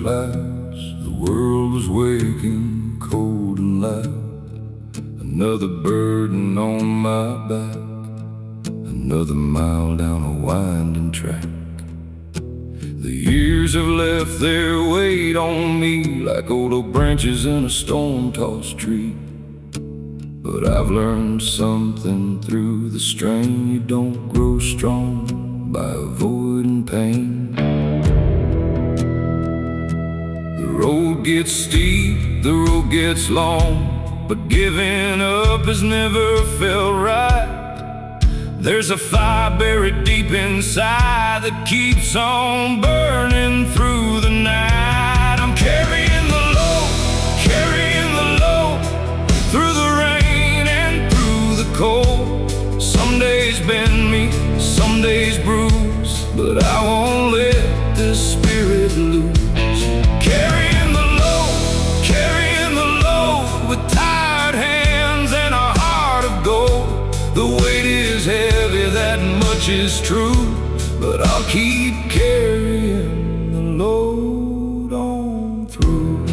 clouds, the world was waking cold and loud. Another burden on my back, another mile down a winding track. The years have left their weight on me like old oak branches in a storm-tossed tree. But I've learned something through the strain. You don't grow strong by avoiding pain. The road gets steep, the road gets long, but giving up has never felt right. There's a fire buried deep inside that keeps on burning through the night. I'm carrying the load, carrying the load, through the rain and through the cold. Some days bend me, some days bruise, but I won't let this spirit loose. Carrying the load, carrying the load, with tired hands and a heart of gold. The weight is heavy, that much is true, but I'll keep carrying the load on through.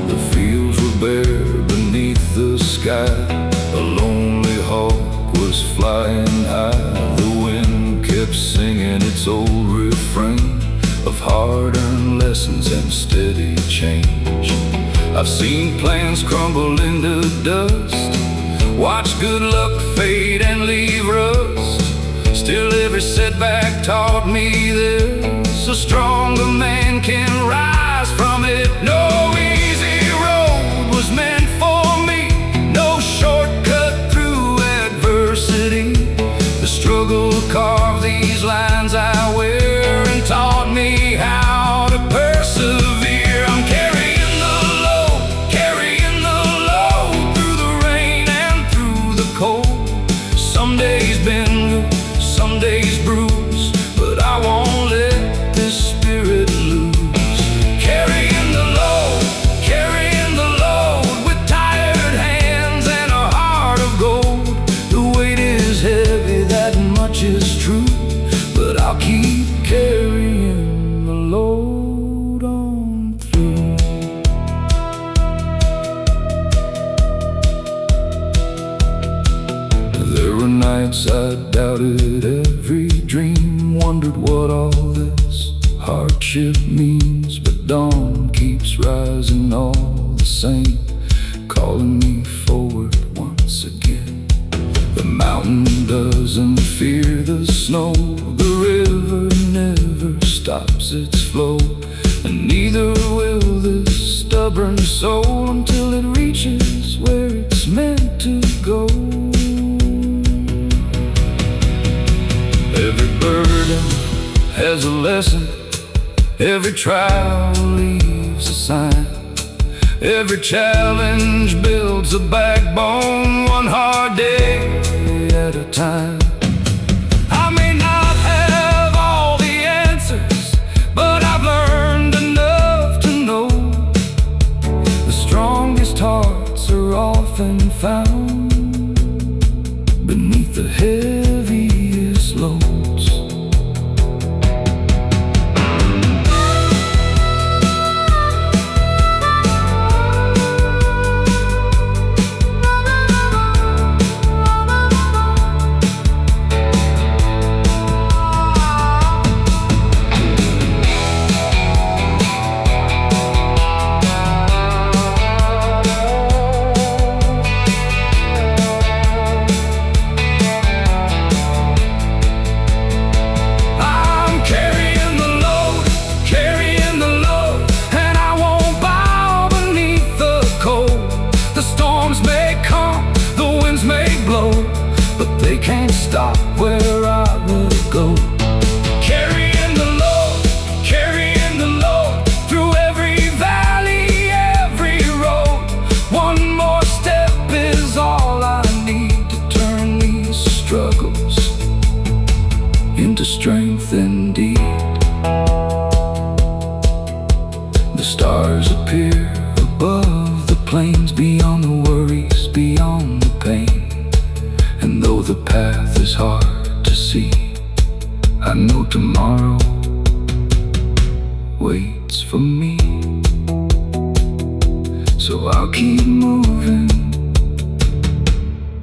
The fields were bare beneath the sky. A lonely hawk was flying high. The wind kept singing its old refrain of hard-earned lessons and steady change. I've seen plans crumble into dust, watch good luck fade and leave rust. Still every setback taught me this: a stronger man can rise from it. No easy road was meant for me, no shortcut through adversity. The struggle carved these lines I wear and taught me how to persevere. I'm carrying the load, carrying the load, through the rain and through the cold. Some days bend good, some days bruise, but I won't let this spirit lose. Carrying the load, carrying the load, with tired hands and a heart of gold. The weight is heavy, that much is true, but I'll keep carrying the load on through. There were nights I doubted every dream, wondered what all this hardship means. But dawn keeps rising all the same, calling me forward once again. The mountain doesn't fear the snow, the river never stops its flow, and neither will this stubborn soul until it reaches where it's meant to go. Every burden has a lesson, every trial leaves a sign. Every challenge builds a backbone, one hard day at a time. I may not have all the answers, but I've learned enough to know the strongest hearts are often found beneath the heaviest loads. waits for me. So I'll keep moving,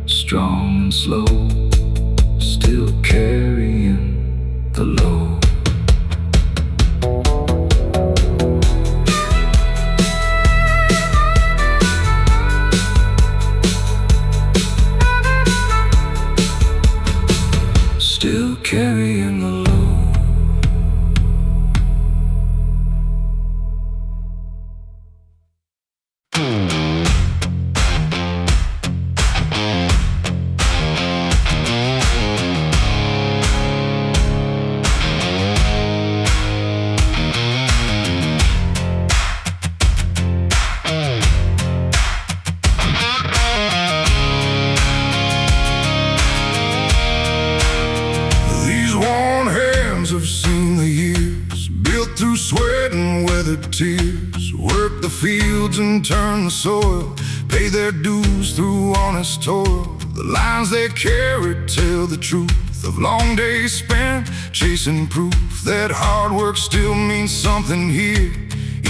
strong and slow, still carrying the load. Still carrying the load. Have seen the years, built through sweat and weathered tears, work the fields and turn the soil, pay their dues through honest toil. The lines they carry tell the truth of long days spent chasing proof that hard work still means something here,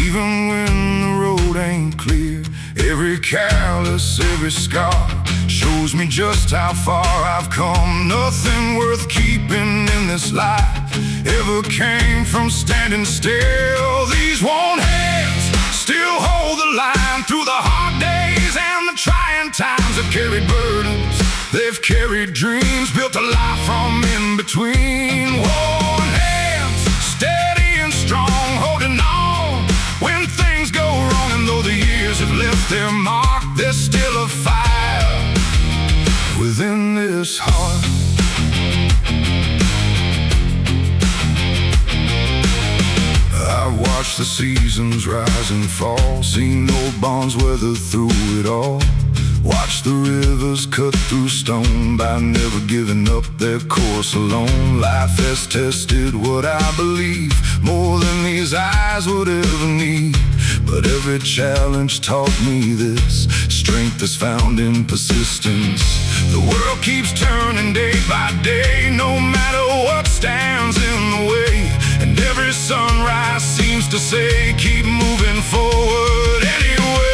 even when the road ain't clear. Every callus, every scar shows me just how far I've come. Nothing worth keeping in this life ever came from standing still. These warm hands still hold the line through the hard days and the trying times. They've carried burdens, they've carried dreams, built a life from in between. Warm hands, steady and strong, holding on when things go wrong. And though the years have left their mark, there's still a fire within this heart. I've watched the seasons rise and fall, seen old bonds weather through it all. Watched the rivers cut through stone by never giving up their course alone. Life has tested what I believe more than these eyes would ever need. But every challenge taught me this: strength is found in persistence. The world keeps turning day by day, no matter what stands in the way. And every sunrise seems to say, keep moving forward anyway.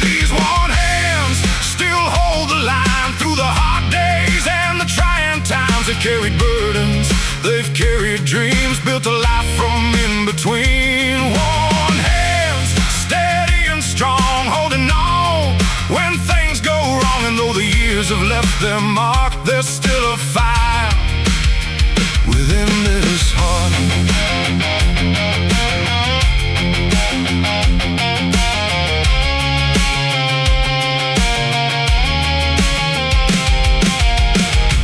These warm hands still hold the line through the hard days and the trying times. They've carried burdens, they've carried dreams, built a life from in between. Warm hands, steady and strong, holding on when things go wrong. And though the years have left their mark, there's still a fire within this heart.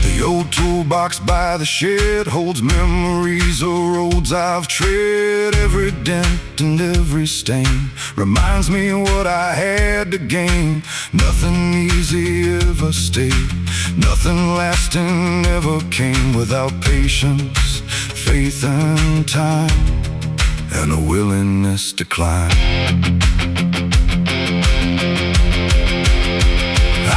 The old toolbox by the shed holds memories of roads I've tread. Every dent and every stain reminds me what I had to gain. Nothing easy ever stayed, nothing lasting ever came without patience, faith and time, and a willingness to climb.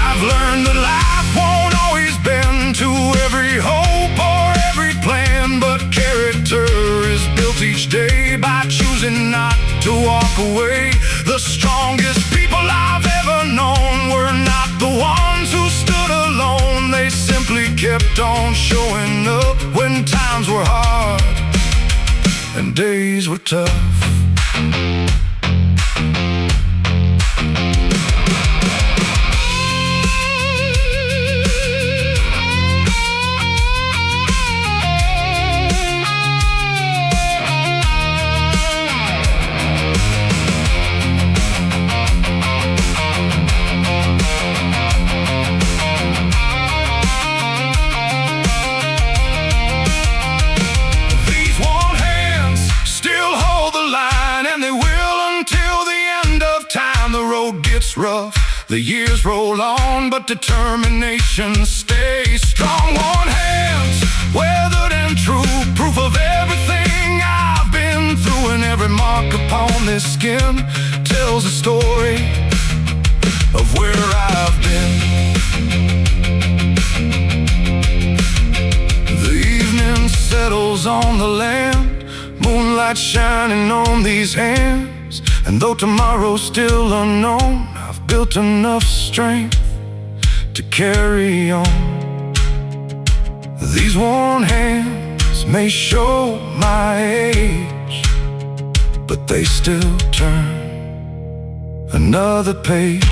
I've learned that life won't always bend to every hope or every plan, but character is built each day by choosing not to walk away. The strongest people I've ever known were not the ones who stood alone. They simply kept on showing up when times were hard and days were tough. Rough, the years roll on, but determination stays strong. Worn hands, weathered and true, proof of everything I've been through. And every mark upon this skin tells a story of where I've been. The evening settles on the land, moon light shining on these hands, and though tomorrow's still unknown, I've built enough strength to carry on. These worn hands may show my age, but they still turn another page.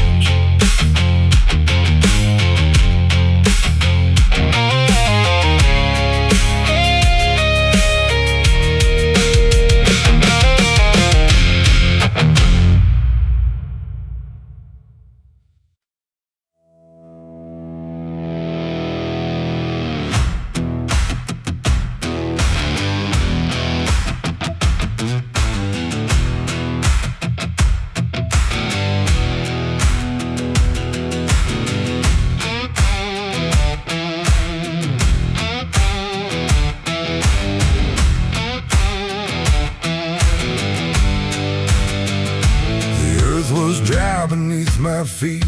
Was dry beneath my feet,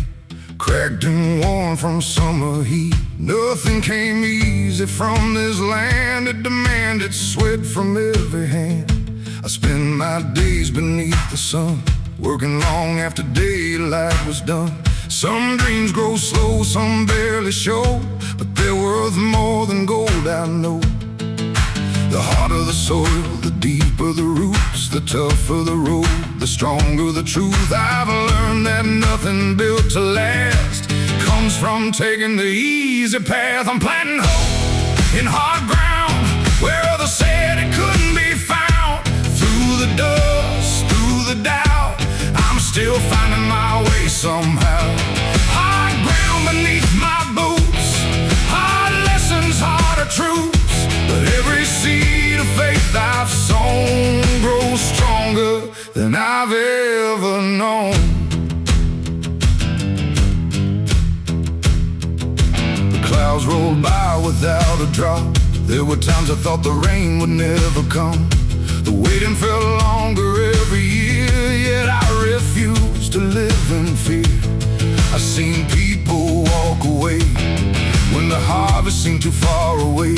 cracked and worn from summer heat. Nothing came easy from this land. It demanded sweat from every hand. I spend my days beneath the sun, working long after daylight was done. Some dreams grow slow, some barely show, but they're worth more than gold, I know. The harder the soil, the deeper the roots, the tougher the road, the stronger the truth. I've learned that nothing built to last comes from taking the easy path. I'm planting hope in hard ground where others said it couldn't be found. Through the dust, through the doubt, I'm still finding my way somehow. Hard ground beneath my boots, hard lessons, harder truths. But every seed of faith I've sown grows stronger than I've ever known. The clouds rolled by without a drop. There were times I thought the rain would never come. The waiting felt longer every year, yet I refused to live in fear. I've seen people walk away when the harvest seemed too far away,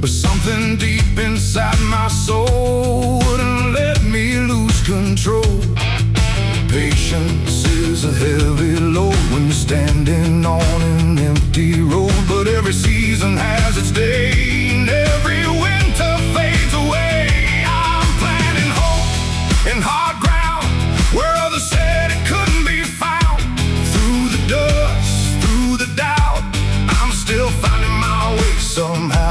but something deep inside my soul wouldn't let me lose control. Patience is a heavy load when you're standing on an empty road, but every season has its day and every winter fades away. I'm planting hope in hard ground where others said it couldn't be found. Through the dust, through the doubt, I'm still finding my way somehow.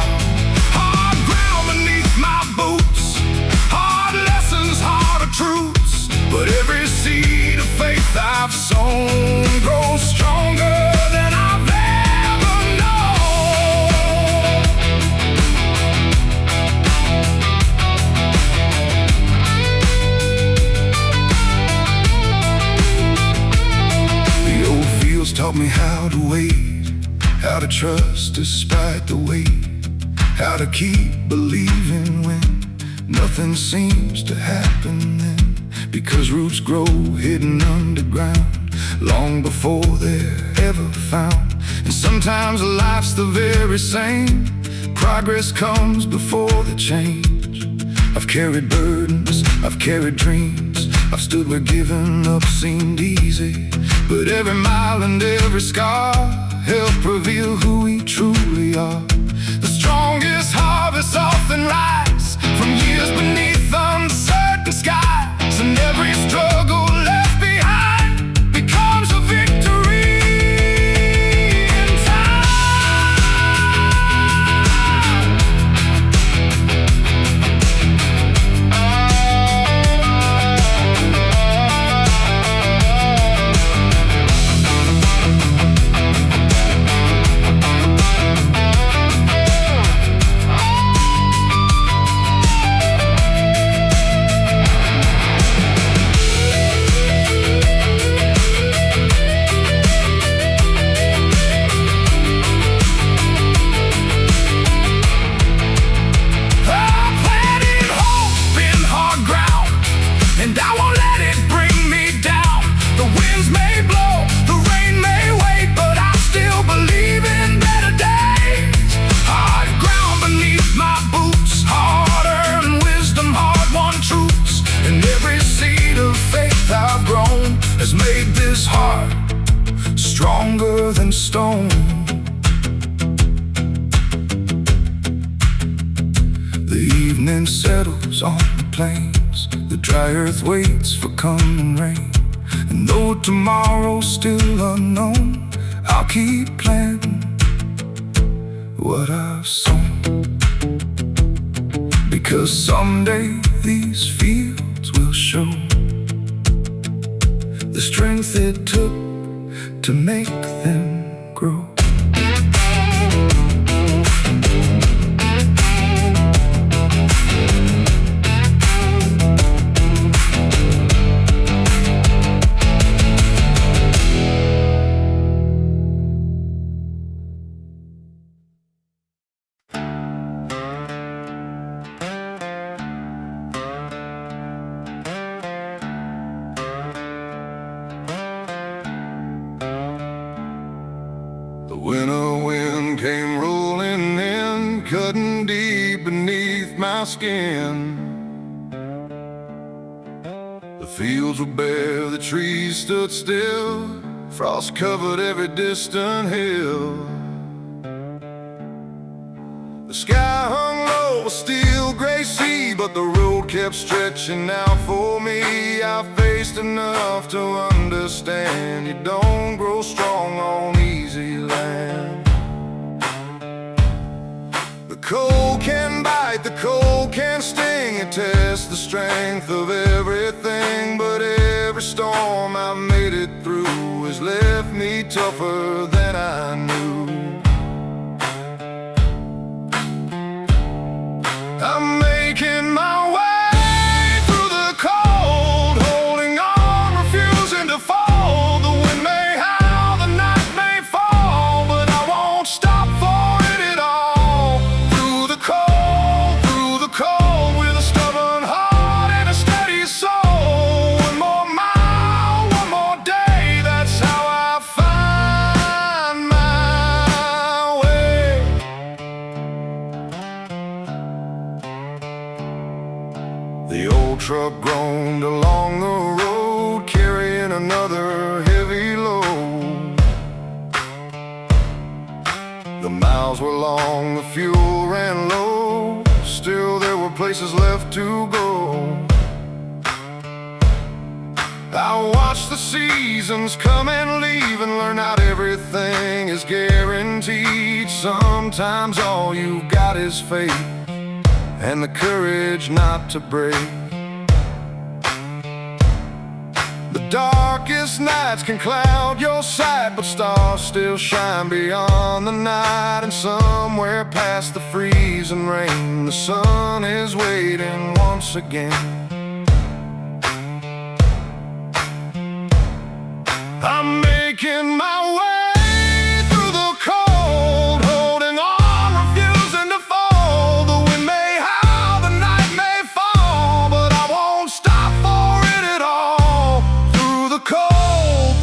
Truths, but every seed of faith I've sown grows stronger than I've ever known. The old fields taught me how to wait, how to trust despite the weight, how to keep believing when nothing seems to happen then, because roots grow hidden underground long before they're ever found. And sometimes life's the very same. Progress comes before the change. I've carried burdens, I've carried dreams, I've stood where giving up seemed easy, but every mile and every scar helped reveal who we truly are. The strongest harvests often rise from years beneath uncertain skies, and every struggle left behind becomes a victory in time. and stone. The evening settles on the plains, the dry earth waits for coming rain. And though tomorrow's still unknown, I'll keep planting what I've sown. Because someday these fields will show the strength it took to make them grow. The winter wind came rolling in, cutting deep beneath my skin. The fields were bare, the trees stood still, frost covered every distant hill. The sky hung low, a steel gray sea, but the road kept stretching out for me. I faced enough to understand you don't grow strong on easy land. The cold can bite, the cold can sting, it tests the strength of everything. But every storm I've made it through has left me tougher than I knew. I'm making my way through the cold, holding on, refusing to fall. The wind may howl, the night may fall, but I won't stop for it at all. Through the cold, with a stubborn heart and a steady soul. One more mile, one more day, that's how I find my way. The old truck groaned along the road, carrying another heavy load. The miles were long, the fuel ran low, still there were places left to go. I watched the seasons come and leave and learn out everything is guaranteed. Sometimes all you've got is faith and the courage not to break. The darkest nights can cloud your sight, but stars still shine beyond the night. And somewhere past the freezing rain, the sun is waiting once again. I'm making my way through the cold, holding on, refusing to fall. The wind may howl, the night may fall, but I won't stop for it at all. Through the cold,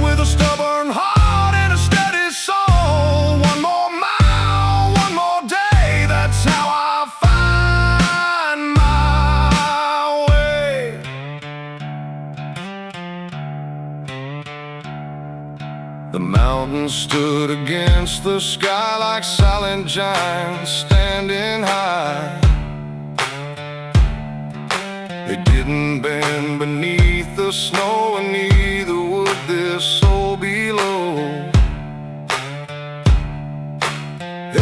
with a stubborn heart and a steady soul. One more mile, one more day, that's how I find my way. The mountains stood against the sky like silent giants standing high. They didn't bend beneath the snow, and neither would this soul below.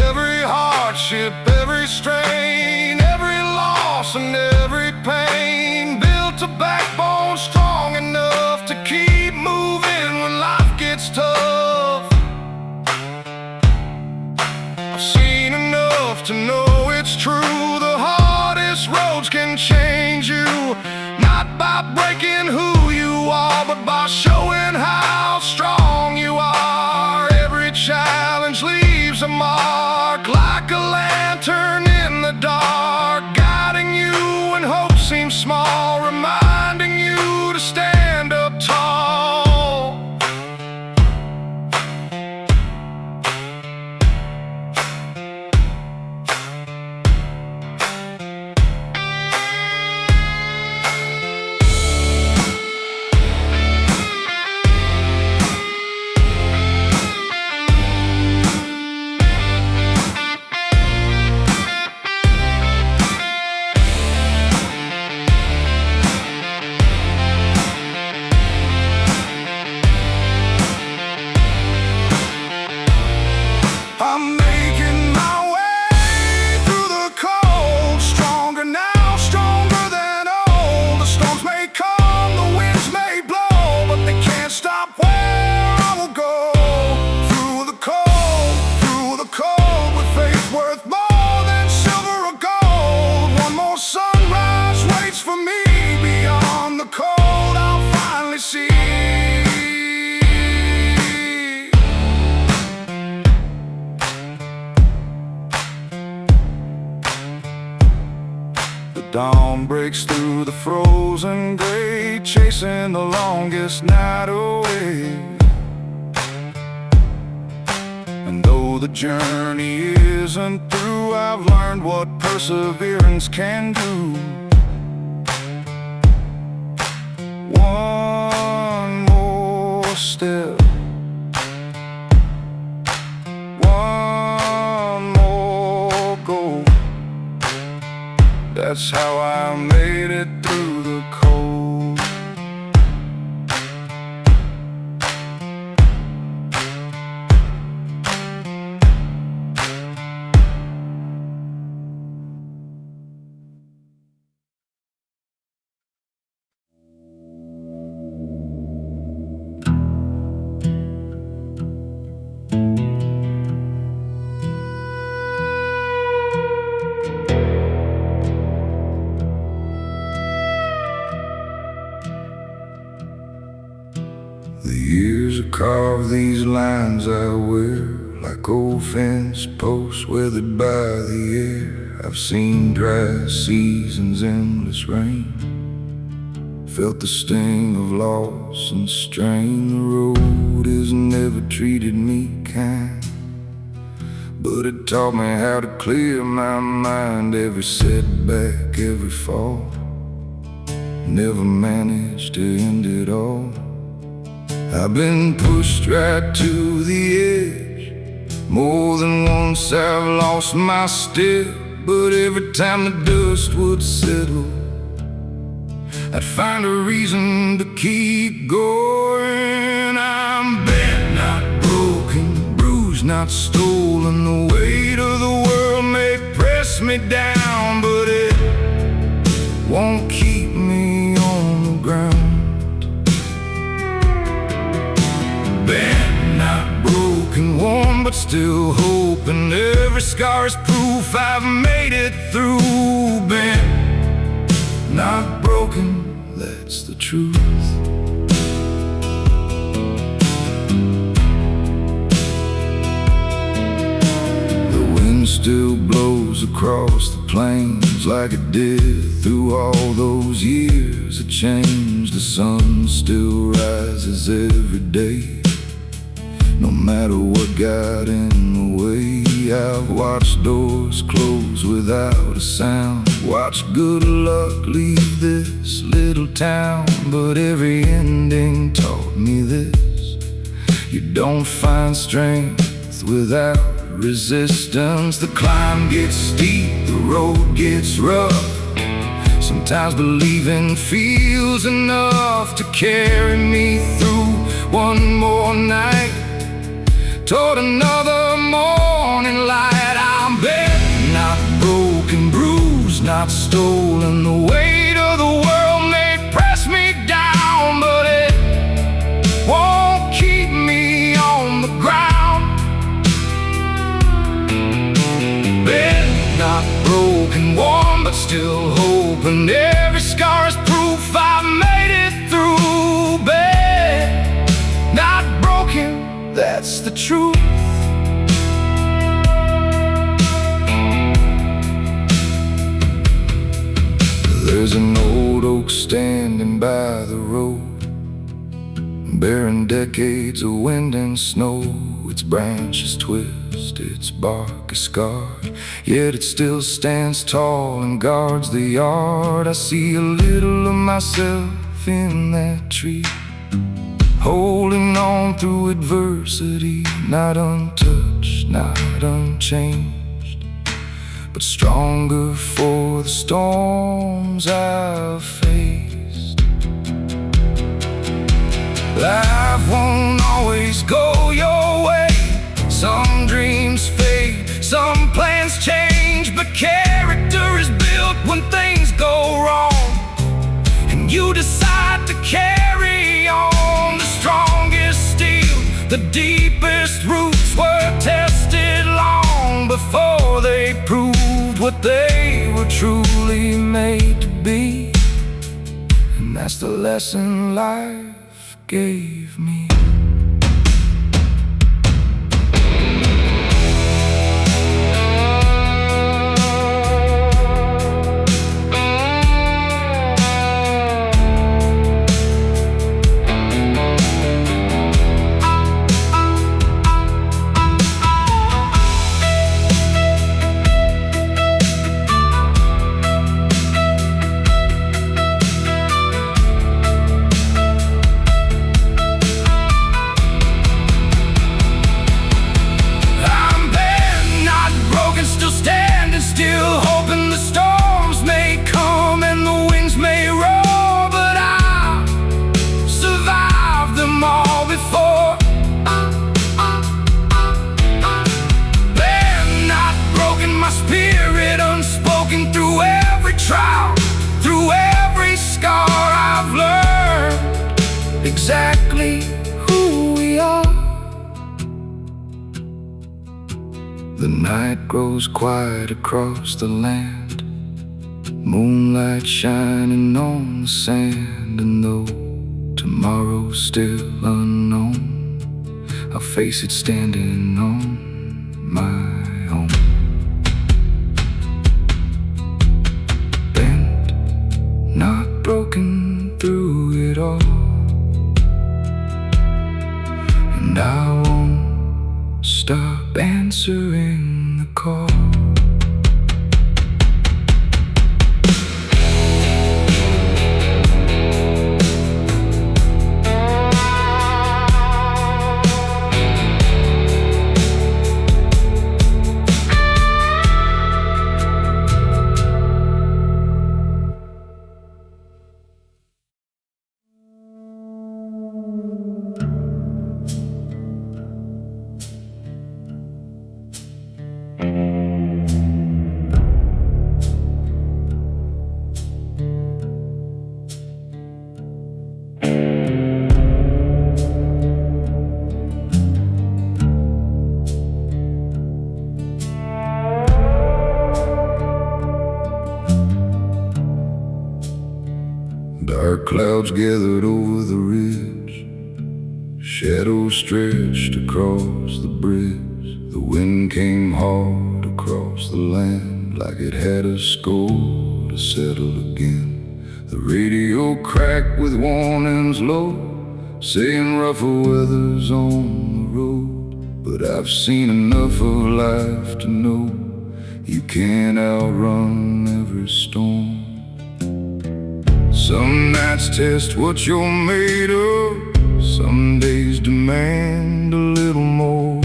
Every hardship, every strain, every loss and every pain built a backbone strong enough to keep moving when life gets tough. I've seen enough to know it's true. The hardest roads can change you, not by breaking who you are, but by showing how strong you are. Every challenge leaves a mark, like a lantern in the dark, guiding you when hope seems small, reminding you to stand up tall. dawn breaks through the frozen gray, chasing the longest night away. And though the journey isn't through, I've learned what perseverance can do. One more step, one more goal. That's how I made it through the cold. The years have carved these lines I wear, like old fence posts weathered by the air. I've seen dry seasons, endless rain, felt the sting of loss and strain. The road has never treated me kind, but it taught me how to clear my mind. Every setback, every fall, never managed to end it all. I've been pushed right to the edge. More than once I've lost my step, but every time the dust would settle, I'd find a reason to keep going. I'm bent, not broken, bruised, not stolen. The weight of the world may press me down, but it won't keep me on the ground. Bent, not broken, worn, but still hoping. Every scar is proof I've made it through. Bent, not broken, that's the truth. The wind still blows across the plains like it did through all those years of change. The sun still rises every day, no matter what got in the way. I've watched doors close without a sound, watched good luck leave this little town. But every ending taught me this: you don't find strength without resistance. The climb gets steep, the road gets rough. Sometimes believing feels enough to carry me through one more night, toward another morning light. I'm bent, not broken, bruised, not stolen. The weight of the world may press me down, but it won't keep me on the ground. Bent, not broken, warm, but still hoping. Every scar is proof I've made it through. Bent, not broken, that's the truth. There's an old oak standing by the road, bearing decades of wind and snow. Its branches twist, its bark is scarred, yet it still stands tall and guards the yard. I see a little of myself in that tree, holding on through adversity, not untouched, not unchanged, but stronger for the storms I've faced. Life won't always go your way. Some dreams fade, some plans change, but character is built when things go wrong, and you decide to carry on. The strongest steel, the deepest roots were tested long before they proved what they were truly made to be. And that's the lesson life gave me. night grows quiet across the land, moonlight shining on the sand. And though tomorrow's still unknown, I'll face it standing on my own. Bent, not broken through it all, and I won't stop answering the call. Dark clouds gathered over the ridge, shadows stretched across the bridge. The wind came hard across the land, like it had a score to settle again. The radio cracked with warnings low, saying rougher weather's on the road. But I've seen enough of life to know you can't outrun every storm. Some nights test what you're made of, some days demand a little more.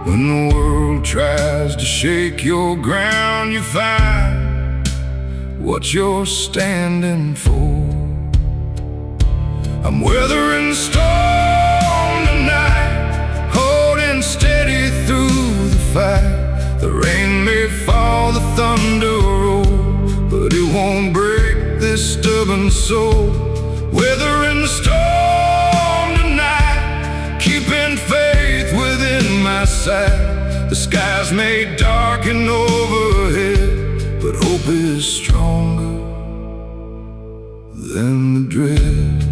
When the world tries to shake your ground, you find what you're standing for. I'm weathering the storm tonight, holding steady through the fight. The rain may fall, the thunder roll, but it won't break this stubborn soul. Weathering the storm tonight, keeping faith within my sight. The skies may darken overhead, but hope is stronger than the dread.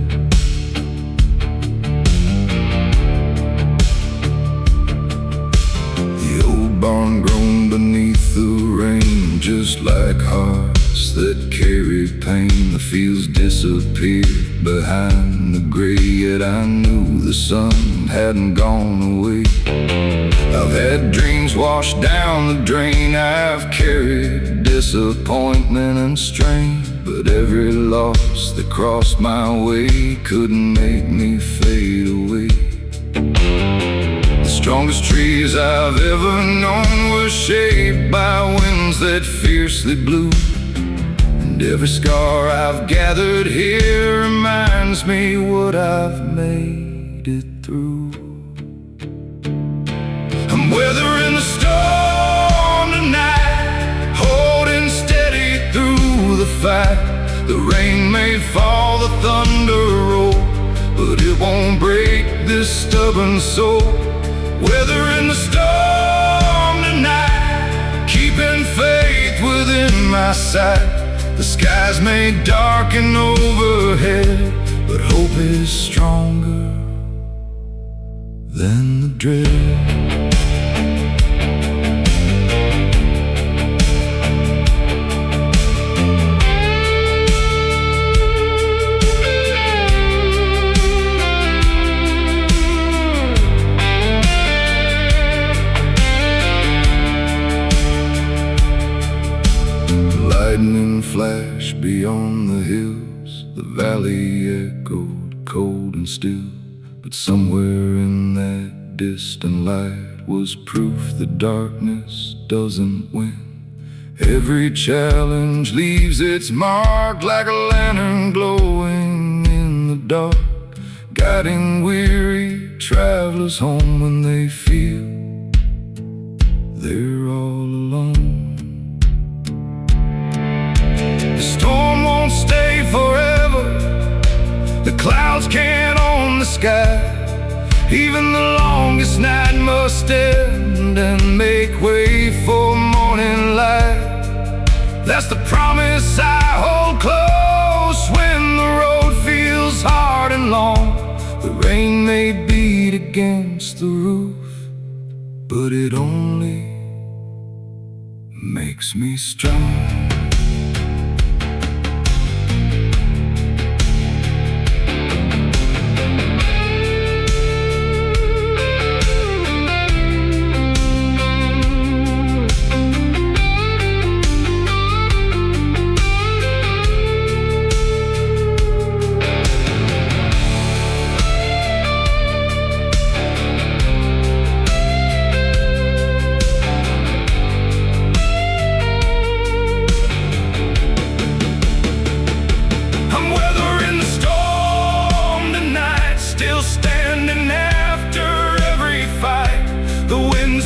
The old barn groaned beneath the rain, just like hearts that carried pain. The fields disappeared behind the gray, yet I knew the sun hadn't gone away. I've had dreams washed down the drain, I've carried disappointment and strain, but every loss that crossed my way couldn't make me fade away. The strongest trees I've ever known were shaped by winds that fiercely blew, and every scar I've gathered here reminds me what I've made it through. I'm weathering the storm tonight, holding steady through the fight. The rain may fall, the thunder roll, but it won't break this stubborn soul. Weathering the storm tonight, keeping faith within my sight. The skies may darken overhead, but hope is stronger than the dread. Lightning flashed beyond the hills, the valley echoed cold and still. But somewhere in that distant light was proof that darkness doesn't win. Every challenge leaves its mark, like a lantern glowing in the dark, guiding weary travelers home when they feel they're all alone. The storm won't stay forever, the clouds can't own the sky, Even the longest night must end and make way for morning light. That's the promise I hold close when the road feels hard and long. The rain may beat against the roof, but it only makes me strong.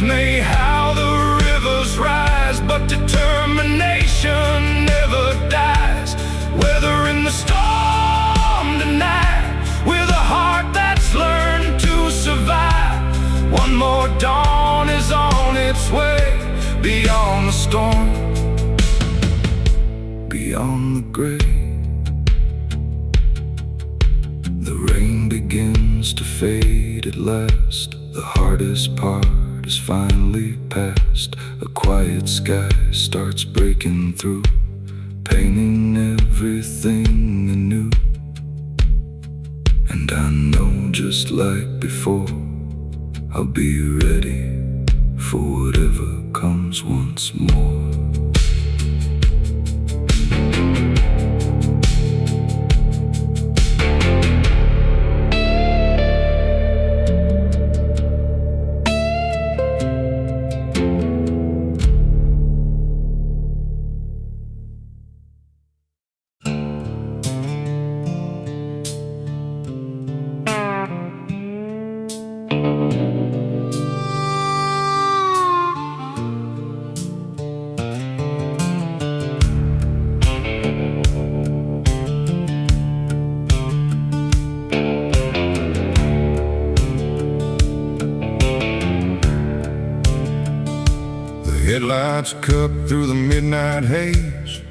May howl, the rivers rise, but determination never dies. Weathering the storm tonight with a heart that's learned to survive. One more dawn is on its way, beyond the storm, beyond the gray. The rain begins to fade at last. The hardest part is finally past. A quiet sky starts breaking through, painting everything anew. And I know, just like before, I'll be ready for whatever comes once more. Headlights cut through the midnight haze.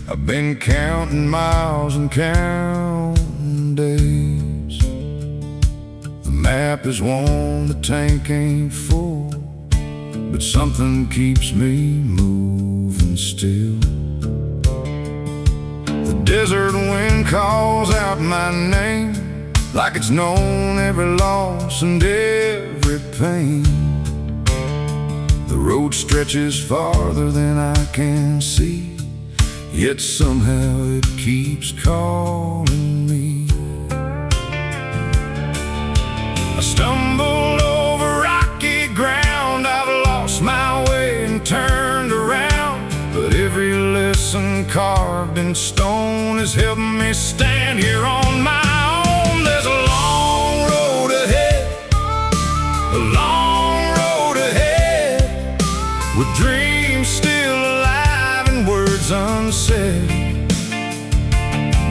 I've been counting miles and counting days. The map is worn, the tank ain't full, but something keeps me moving still. The desert wind calls out my name, like it's known every loss and every pain. The road stretches farther than I can see, yet somehow it keeps calling me. I stumbled over rocky ground, I've lost my way and turned around, but every lesson carved in stone has helped me stand here on my own. There's a long road ahead, a long road ahead, with dreams still alive and words unsaid.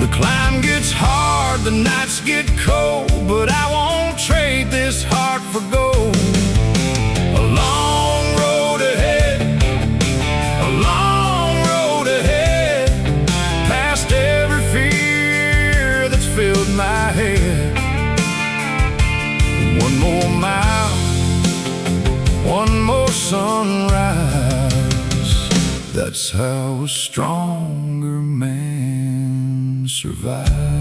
The climb gets hard, the nights get cold, but I won't trade this heart for gold. A long road ahead, a long road ahead, past every fear that's filled my head. One more mile, one more sunrise, that's how a stronger man survives.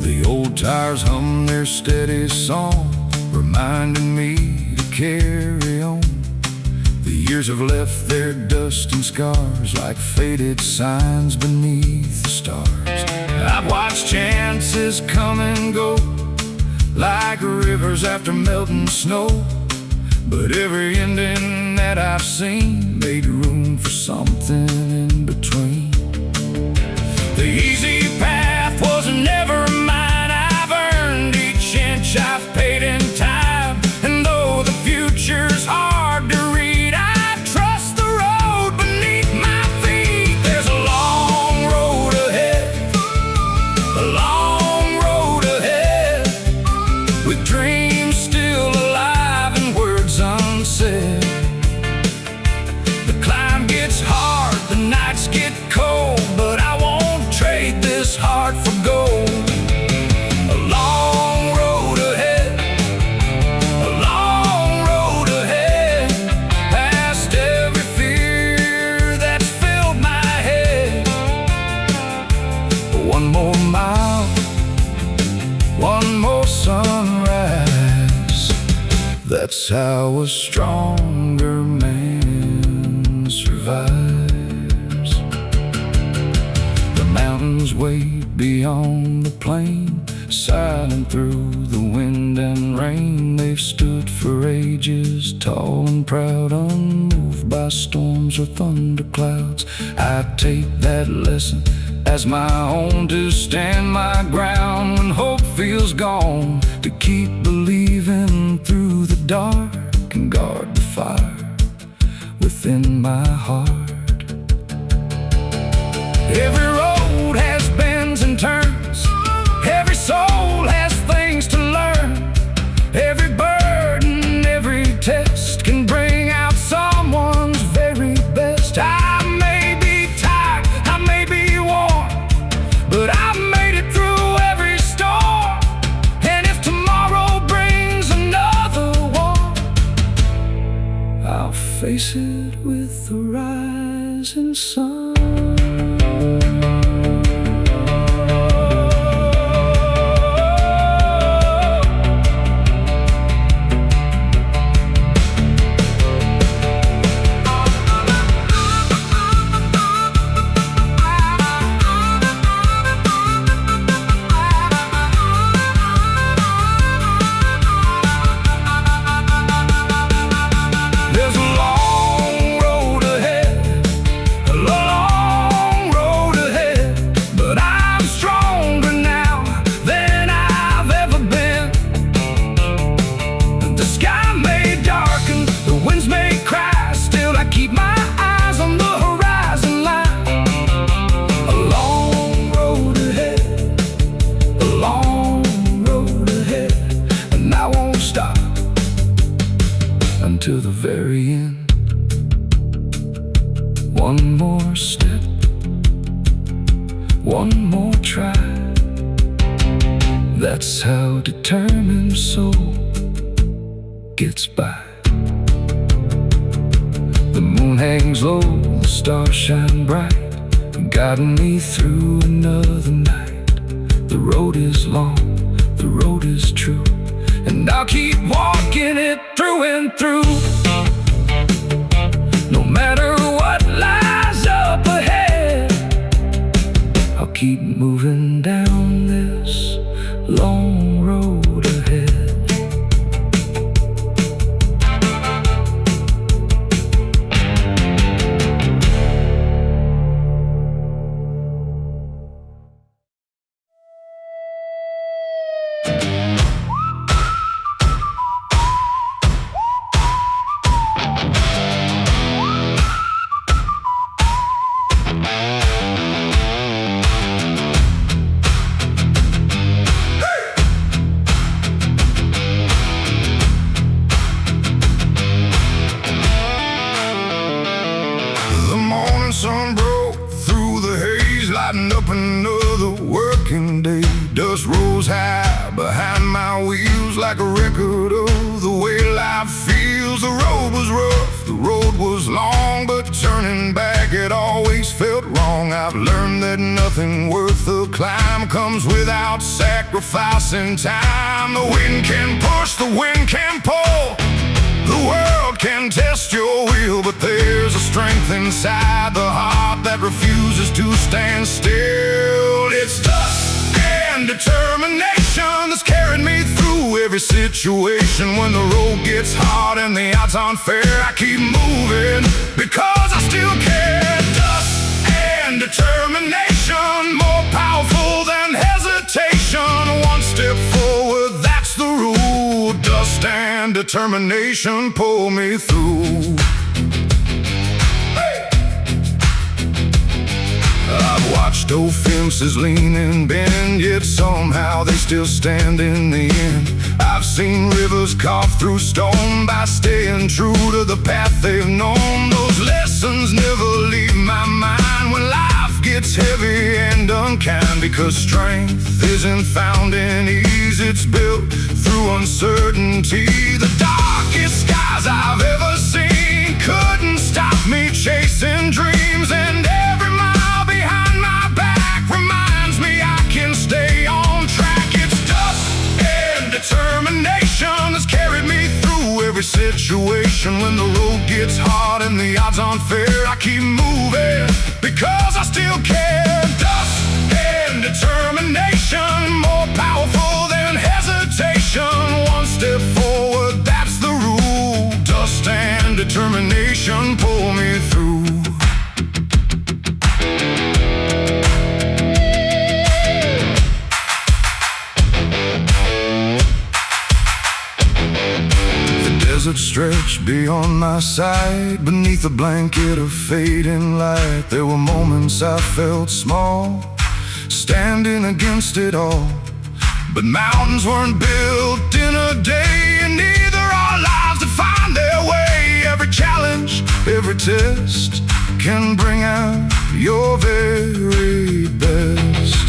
The old tires hum their steady song, reminding me to carry on. The years have left their dust and scars, like faded signs beneath the stars. I've watched chances come and go, like rivers after melting snow, but every ending that I've seen made room for something in between. The easy path was never mine, I've earned each inch I've paid in time. And though the future's hard to read, I trust the road beneath my feet. There's a long road ahead, a That's how a stronger man survives. The mountains wait beyond the plain, silent through the wind and rain. They've stood for ages, tall and proud, unmoved by storms or thunderclouds. I take that lesson as my own, to stand my ground when hope feels gone, to keep believing through the dark and guard the fire within my heart. Every road has bends and turns, every soul has things to learn. Every burden, every test can bring out someone's very best. I may be tired, I may be worn, but I've made it through every storm. And if tomorrow brings another one, I'll face it with the rising sun. To the very end. One more step, one more try. That's how a determined soul gets by. The moon hangs low, the stars shine bright, guiding me through another night. The road is long, the road is true, and I'll keep walking it through and through. No matter what lies up ahead, I'll keep moving down this long road ahead. Sun broke through the haze, lighting up another working day. Dust rose high behind my wheels, like a record of the way life feels. The road was rough, the road was long, but turning back it always felt wrong. I've learned that nothing worth the climb comes without sacrificing time. The wind can push, the wind can pull, the world can test your will, but there's a strength inside the heart that refuses to stand still. It's dust and determination that's carried me through every situation. When the road gets hard and the odds aren't fair, I keep moving because I still care. Dust and determination, more powerful than hesitation. One step forward, that's the rule. Dust and determination pull me through. I've watched old fences lean and bend, yet somehow they still stand in the end. I've seen rivers carved through stone by staying true to the path they've known. Those lessons never leave my mind when life gets heavy and unkind, because strength isn't found in ease, it's built through uncertainty. The darkest skies I've ever seen couldn't stop me chasing dreams, and every mile behind my back reminds me I can stay on track. It's dust and determination that's carried me through every situation when the road gets hard and the odds aren't fair. I keep moving because I still care. Dust and determination, more powerful than hesitation. One step forward, that's the rule. Dust and determination pull me through. Desert stretched beyond my sight, beneath a blanket of fading light. There were moments I felt small, standing against it all. But mountains weren't built in a day, and neither our lives to find their way. Every challenge, every test can bring out your very best.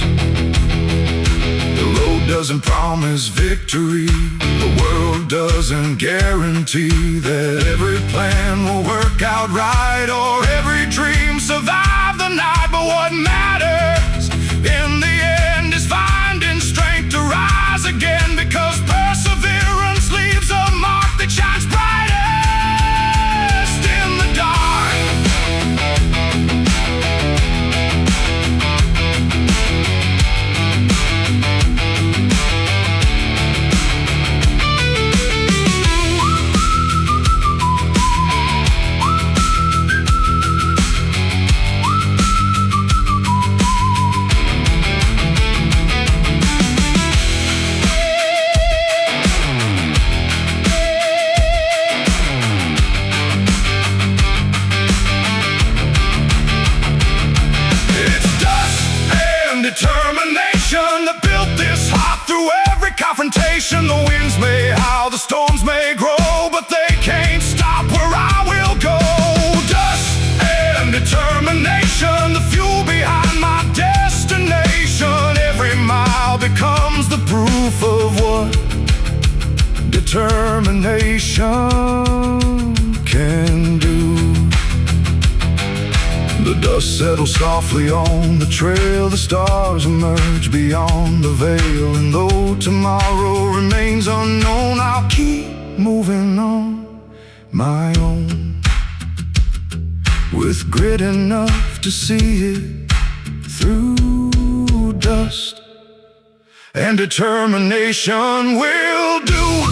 The road doesn't promise victory, the world doesn't guarantee that every plan will work out right or every dream survive the night. But what matters in the end is finding strength to rise again, because perseverance leaves a mark that shines brightest in the dark. Determination that built this heart through every confrontation. The winds may howl, the storms may grow, but they can't stop where I will go. Dust and determination, the fuel behind my destination. Every mile becomes the proof of what determination can do. The dust settles softly on the trail, the stars emerge beyond the veil. And though tomorrow remains unknown, I'll keep moving on my own, with grit enough to see it through. Dust and determination will do.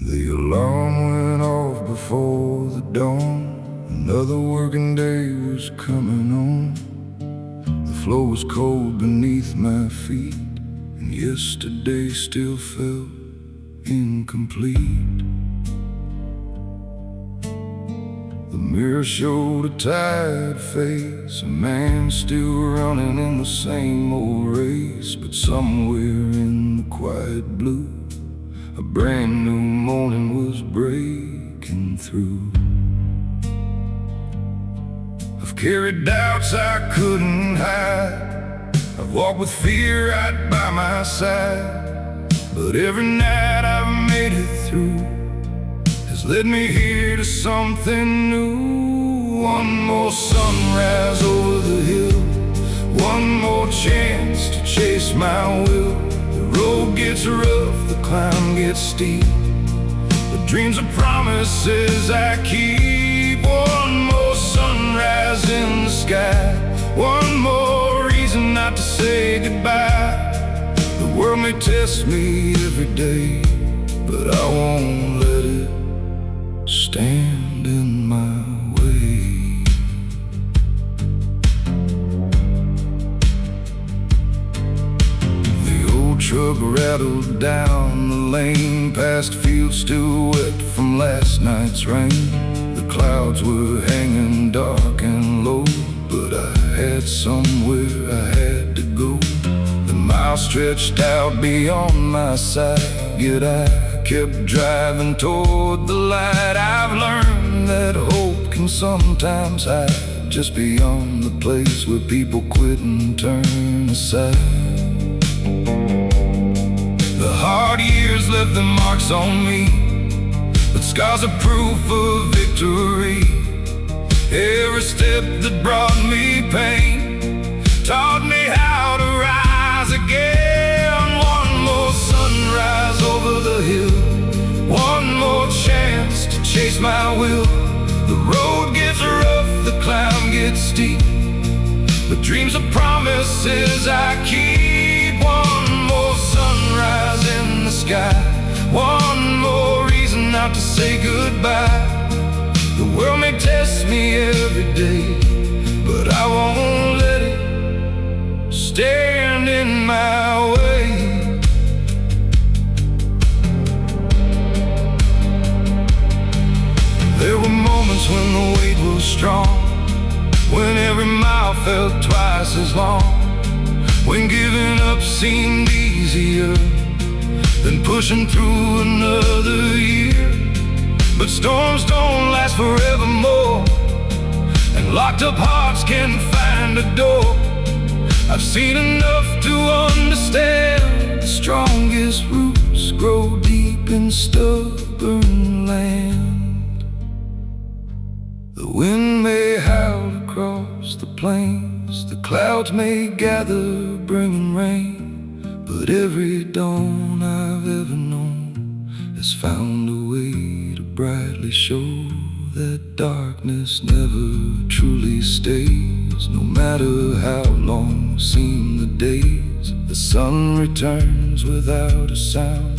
The alarm went off before the dawn. Another working day was coming on. The floor was cold beneath my feet, and yesterday still felt incomplete. The mirror showed a tired face, a man still running in the same old race. But somewhere in the quiet blue, a brand new morning was breaking through. I've carried doubts I couldn't hide, I've walked with fear right by my side. But every night I've made it through has led me here to something new. One more sunrise over the hill, one more chance to chase my will. The road gets rough, the climb gets steep, the dreams are promises I keep. One more sunrise in the sky, one more reason not to say goodbye. The world may test me every day, but I won't let it stand in my way. Truck rattled down the lane, past fields still wet from last night's rain. The clouds were hanging dark and low, but I had somewhere I had to go. The miles stretched out beyond my sight, yet I kept driving toward the light. I've learned that hope can sometimes hide just beyond the place where people quit and turn aside. The hard years left their marks on me, but scars are proof of victory. Every step that brought me pain taught me how to rise again. One more sunrise over the hill, one more chance to chase my will. The road gets rough, the climb gets steep, but dreams are promises I keep. One more sunrise in the sky, one more reason not to say goodbye. The world may test me every day, but I won't let it stand in my way. There were moments when the weight was strong, when every mile felt twice as long, when giving up seemed easier than pushing through another year. But storms don't last forevermore, and locked up hearts can find a door. I've seen enough to understand the strongest roots grow deep in stubborn land. The wind may howl across the plains, the clouds may gather bringing rain, but every dawn I've ever known has found a way to brightly show that darkness never truly stays. No matter how long seem the days, the sun returns without a sound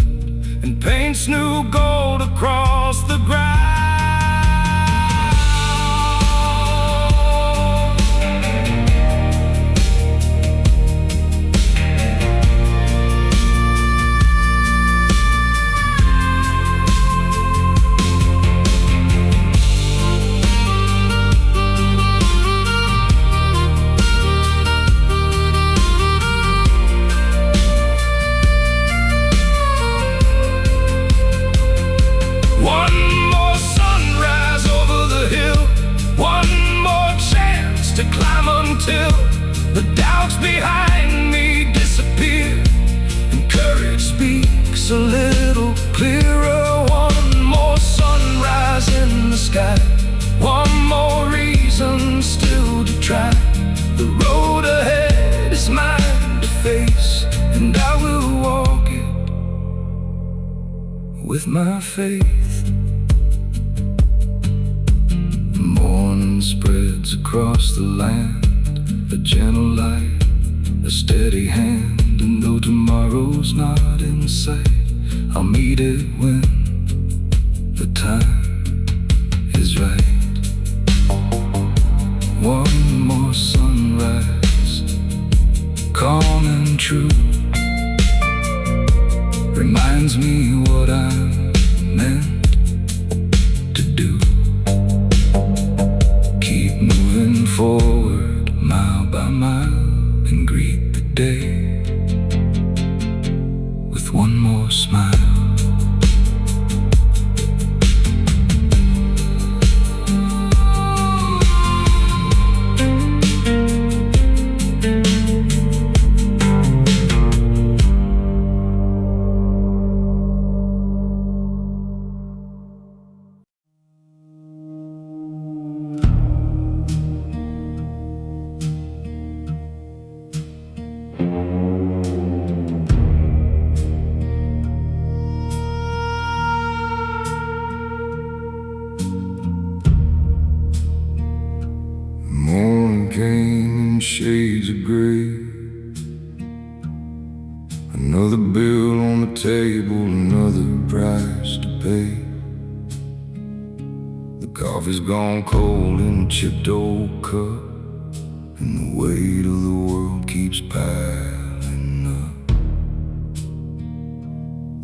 and paints new gold across the ground. To climb until the doubts behind me disappear, and courage speaks a little clearer. One more sunrise in the sky, one more reason still to try. The road ahead is mine to face, and I will walk it with my faith. Morning spreads across the land, a gentle light, a steady hand. And though tomorrow's not in sight, I'll meet it when the time is right. One more sunrise, calm and true, reminds me what I'm meant to do. Moving forward mile by mile, and greet the day with one more smile. Came in shades of gray, another bill on the table, another price to pay. The coffee's gone cold in a chipped old cup, and the weight of the world keeps piling up.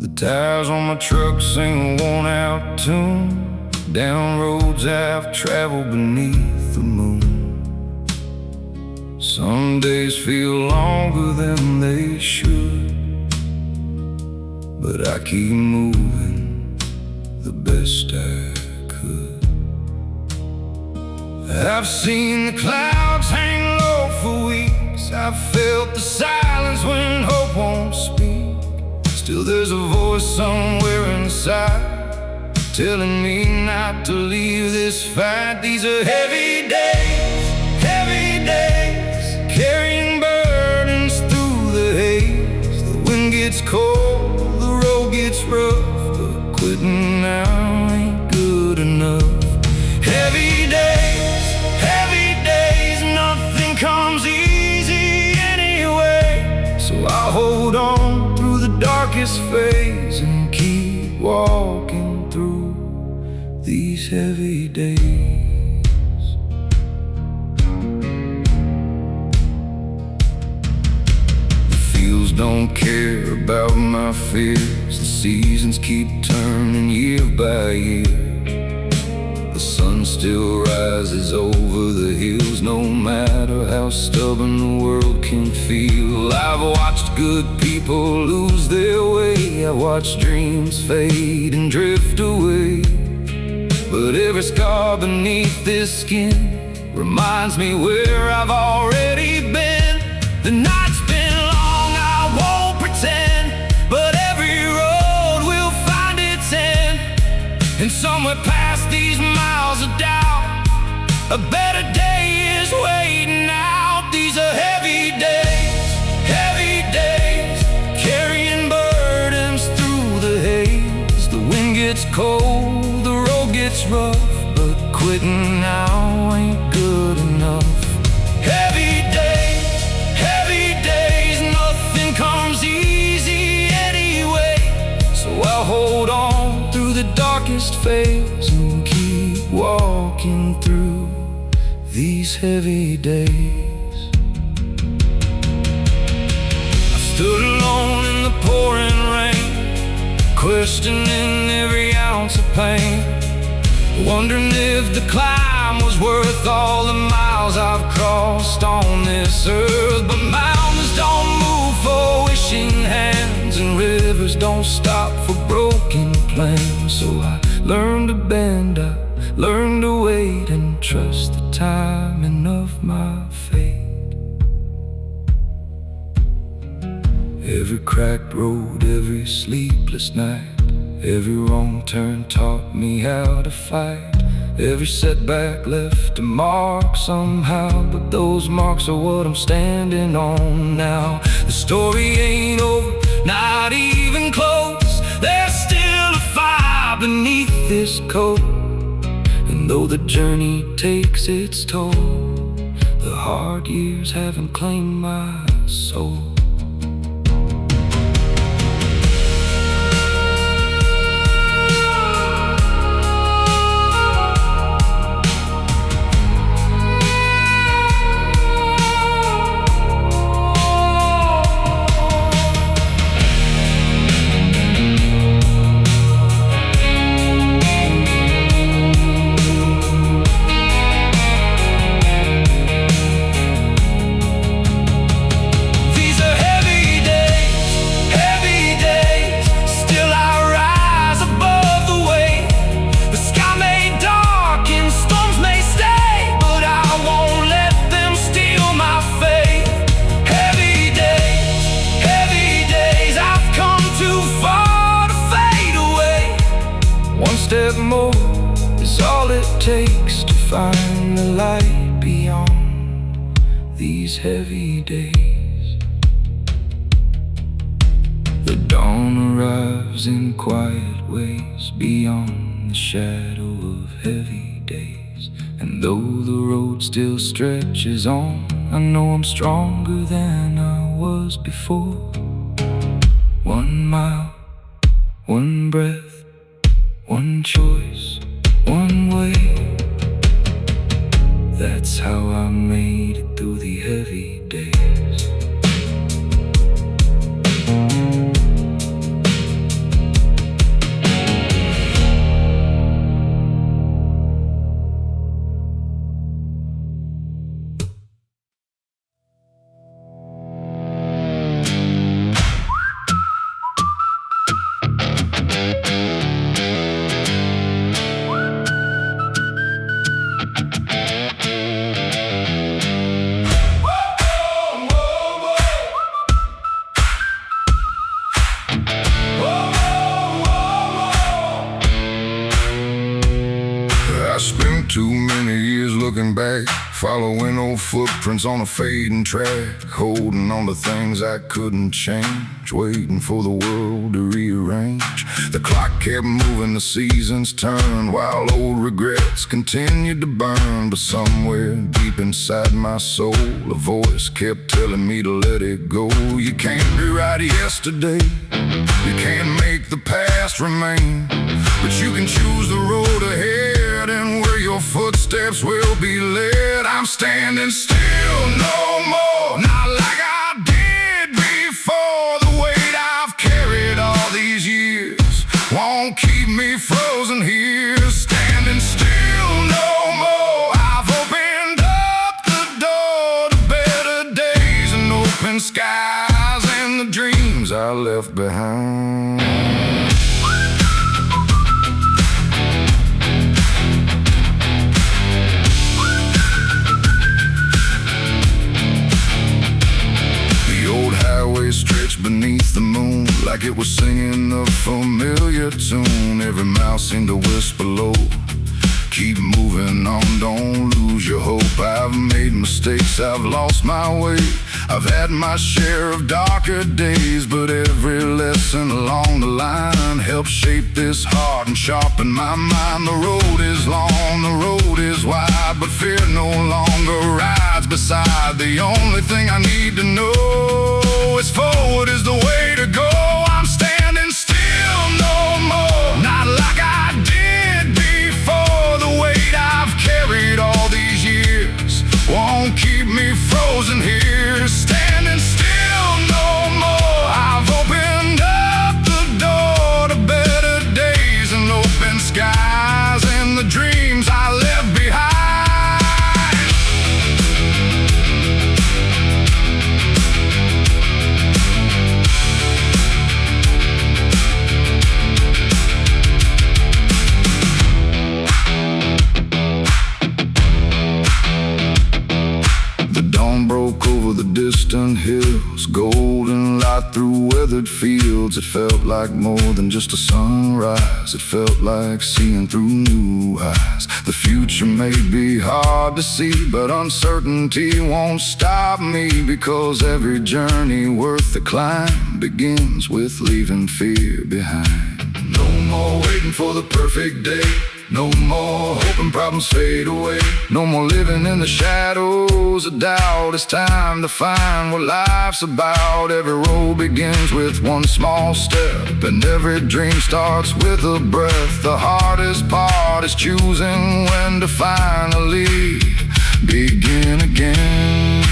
The tires on my truck sing a worn-out tune, down roads I've traveled beneath the moon. Some days feel longer than they should, but I keep moving the best I could. I've seen the clouds hang low for weeks. I've felt the silence when hope won't speak. Still there's a voice somewhere inside telling me not to leave this fight. These are heavy days, carrying burdens through the haze. The wind gets cold, the road gets rough, but quitting now ain't good enough. Heavy days, nothing comes easy anyway. So I'll hold on through the darkest phase and keep walking through these heavy days. The fields don't care about my fears. The seasons keep turning year by year. The sun still rises over the hills, no matter how stubborn the world can feel. I've watched good people lose their way. I watched dreams fade and drift away. But every scar beneath this skin reminds me where I've already been. The night's been long, I won't pretend, but every road will find its end. And somewhere past these miles of doubt, a better day is waiting out. These are heavy days, carrying burdens through the haze. The wind gets cold, the road gets rough, but quitting now ain't good enough. Heavy days, nothing comes easy anyway. So I'll hold on through the darkest phase and keep walking through these heavy days. I've stood alone in the pouring rain, questioning every ounce of pain, wondering if the climb was worth all the miles I've crossed on this earth. But mountains don't move for wishing hands, and rivers don't stop for broken plans. So I learned to bend, I learned to wait and trust the timing of my fate. Every cracked road, every sleepless night, every wrong turn taught me how to fight. Every setback left a mark somehow, but those marks are what I'm standing on now. The story ain't over, not even close. There's still a fire beneath this coat. And though the journey takes its toll, the hard years haven't claimed my soul. Step more is all it takes to find the light beyond these heavy days. The dawn arrives in quiet ways beyond the shadow of heavy days. And though the road still stretches on, I know I'm stronger than I was before. 1 mile, 1 breath, 1 choice, 1 way. That's how I made it through the heavy days. spent too many years looking back, following old footprints on a fading track, holding on to things I couldn't change, waiting for the world to rearrange. The clock kept moving, the seasons turned, while old regrets continued to burn. But somewhere deep inside my soul, a voice kept telling me to let it go. You can't rewrite yesterday, you can't make the past remain, but you can choose the road ahead and where your footsteps will be led. I'm standing still no more, not like I did before. The weight I've carried all these years won't keep me frozen here. Standing still no more, I've opened up the door to better days and open skies and the dreams I left behind. Stretched beneath the moon like it was singing a familiar tune. Every mouth seemed to whisper low, keep moving on, don't lose your hope. I've made mistakes, I've lost my way, I've had my share of darker days, but every lesson along the line helped shape this heart and sharpen my mind. The road is long, the road is wide, but fear no longer rides beside. The only thing I need to know is forward is the way to go. I'm standing still no more, not like I did before. The weight I've carried all these years won't keep me frozen here. Standing still no more, I've opened up the door to better days and open skies and the dreams I left behind. The distant hills, golden light through weathered fields. It felt like more than just a sunrise, it felt like seeing through new eyes. The future may be hard to see, but uncertainty won't stop me, because every journey worth the climb begins with leaving fear behind. No more waiting for the perfect day, no more hoping problems fade away, no more living in the shadows of doubt. It's time to find what life's about. Every road begins with one small step, and every dream starts with a breath. The hardest part is choosing when to finally begin again.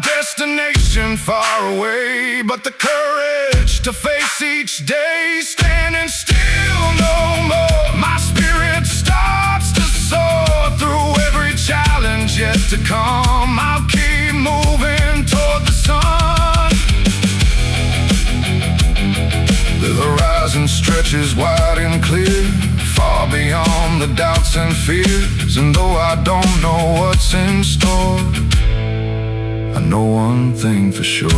Destination far away, but the courage to face each day. Standing still no more, my spirit starts to soar through every challenge yet to come. I'll keep moving toward the sun. The horizon stretches wide and clear, far beyond the doubts and fears. And though I don't know what's in store, I know one thing for sure,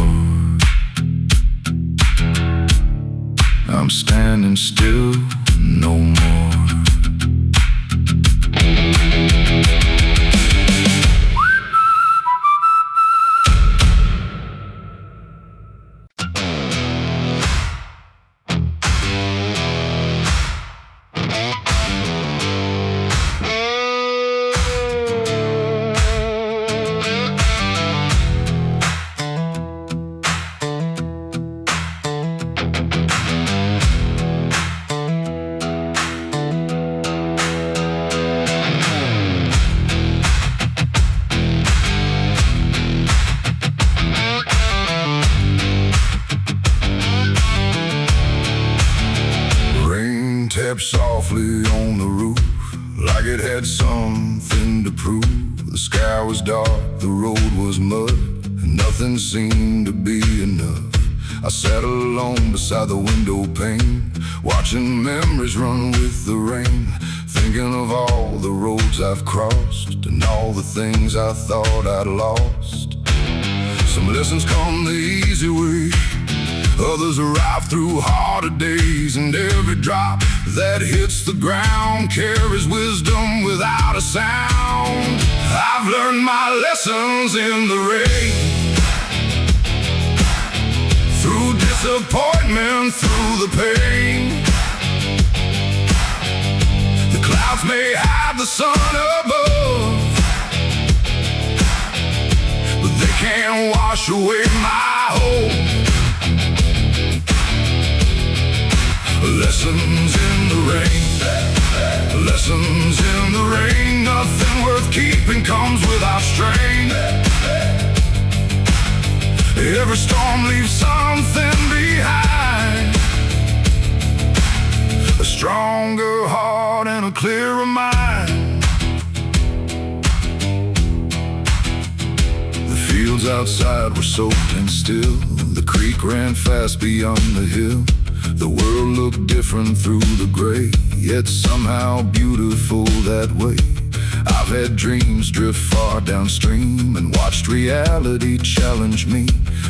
I'm standing still no more. softly on the roof, like it had something to prove. The sky was dark, the road was mud, and nothing seemed to be enough. I sat alone beside the window pane, watching memories run with the rain, thinking of all the roads I've crossed and all the things I thought I'd lost. Some lessons come the easy way, others arrive through harder days, and every drop that hits the ground carries wisdom without a sound. I've learned my lessons in the rain, through disappointment, through the pain. The clouds may hide the sun above, but they can't wash away my hope. Lessons in the rain, lessons in the rain. Nothing worth keeping comes without strain. Every storm leaves something behind, a stronger heart and a clearer mind. The fields outside were soaked and still, the creek ran fast beyond the hill. The world looked different through the gray, yet somehow beautiful that way. I've had dreams drift far downstream and watched reality challenge me,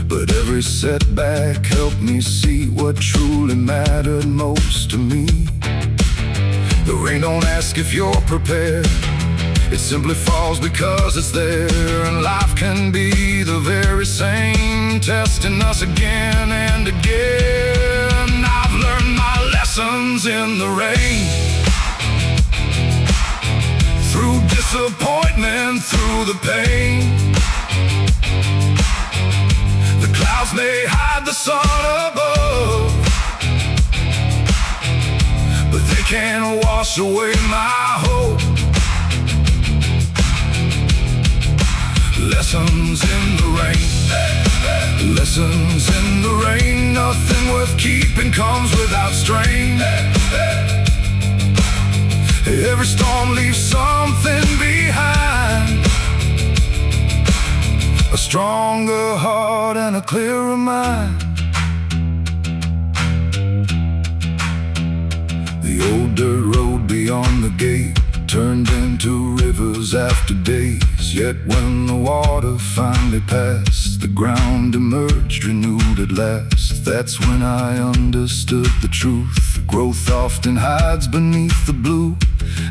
but every setback helped me see what truly mattered most to me. The rain don't ask if you're prepared, it simply falls because it's there. And life can be the very same, testing us again and again. I've learned my lessons in the rain, through disappointment, through the pain. The clouds may hide the sun above, but they can't wash away my hope. Lessons in the rain, lessons in the rain. Nothing worth keeping comes without strain. Every storm leaves something behind, a stronger heart and a clearer mind. The old dirt road beyond the gate turned into rivers after days. Yet when the water finally passed, the ground emerged renewed at last. That's when I understood the truth. Growth often hides beneath the blue,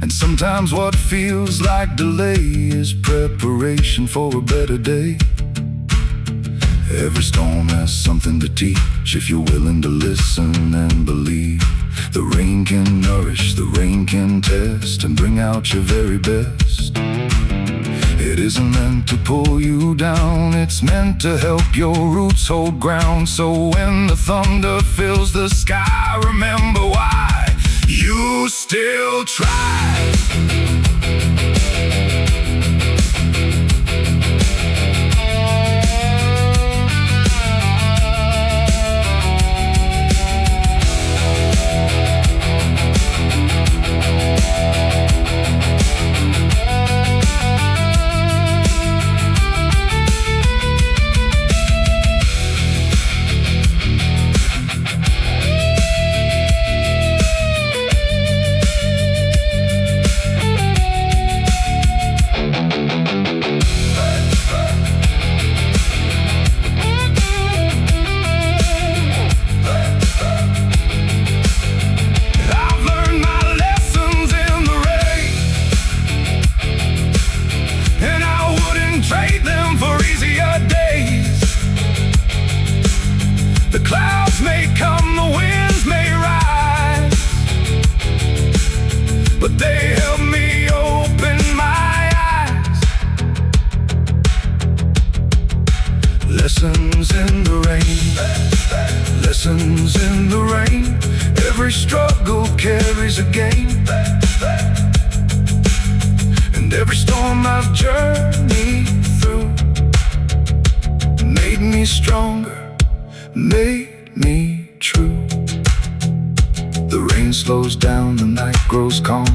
and sometimes what feels like delay is preparation for a better day. Every storm has something to teach if you're willing to listen and believe. The rain can nourish, the rain can test and bring out your very best. It isn't meant to pull you down, it's meant to help your roots hold ground. So when the thunder fills the sky, remember why you still try. But they help me open my eyes. Lessons in the rain, lessons in the rain. Every struggle carries a gain, and every storm I've journeyed through made me stronger, made me true. The rain slows down, the night grows calm.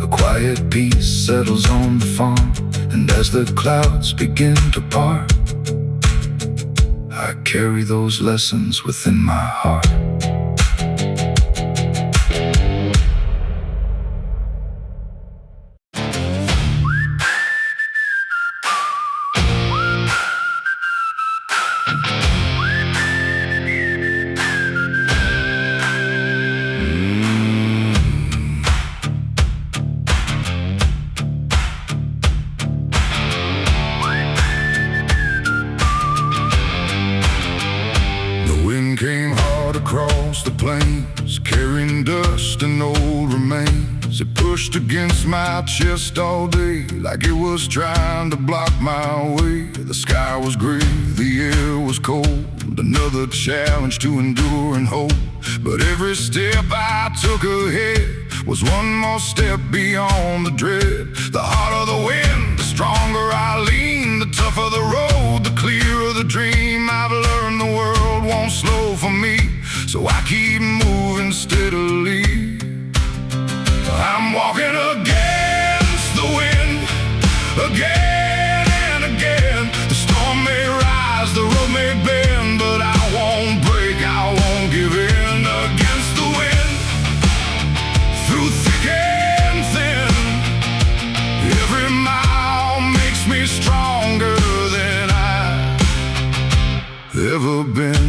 A quiet peace settles on the farm. And as the clouds begin to part, I carry those lessons within my heart. Came hard across the plains, carrying dust and old remains. It pushed against my chest all day, like it was trying to block my way. The sky was gray, the air was cold, another challenge to endure and hope. But every step I took ahead was one more step beyond the dread. The harder the wind, the stronger I lean, the tougher the road, the clearer the dream. I've learned the world won't slow for me, so I keep moving steadily. I'm walking against the wind, again and again. The storm may rise, the road may bend, but I won't break, I won't give in. Against the wind, through thick and thin, every mile makes me stronger than I've ever been.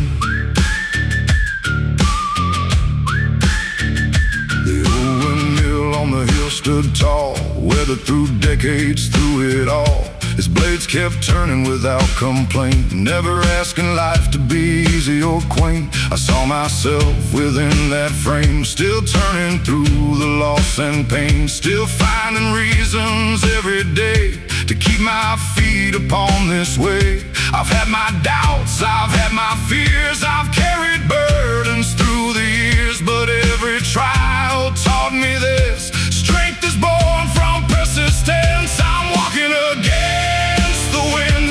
Stood tall, weathered through decades, through it all. His blades kept turning without complaint, never asking life to be easy or quaint. I saw myself within that frame, still turning through the loss and pain, still finding reasons every day to keep my feet upon this way. I've had my doubts, I've had my fears, I've carried burdens through the years, but every trial taught me this: strength is born from persistence. I'm walking against the wind,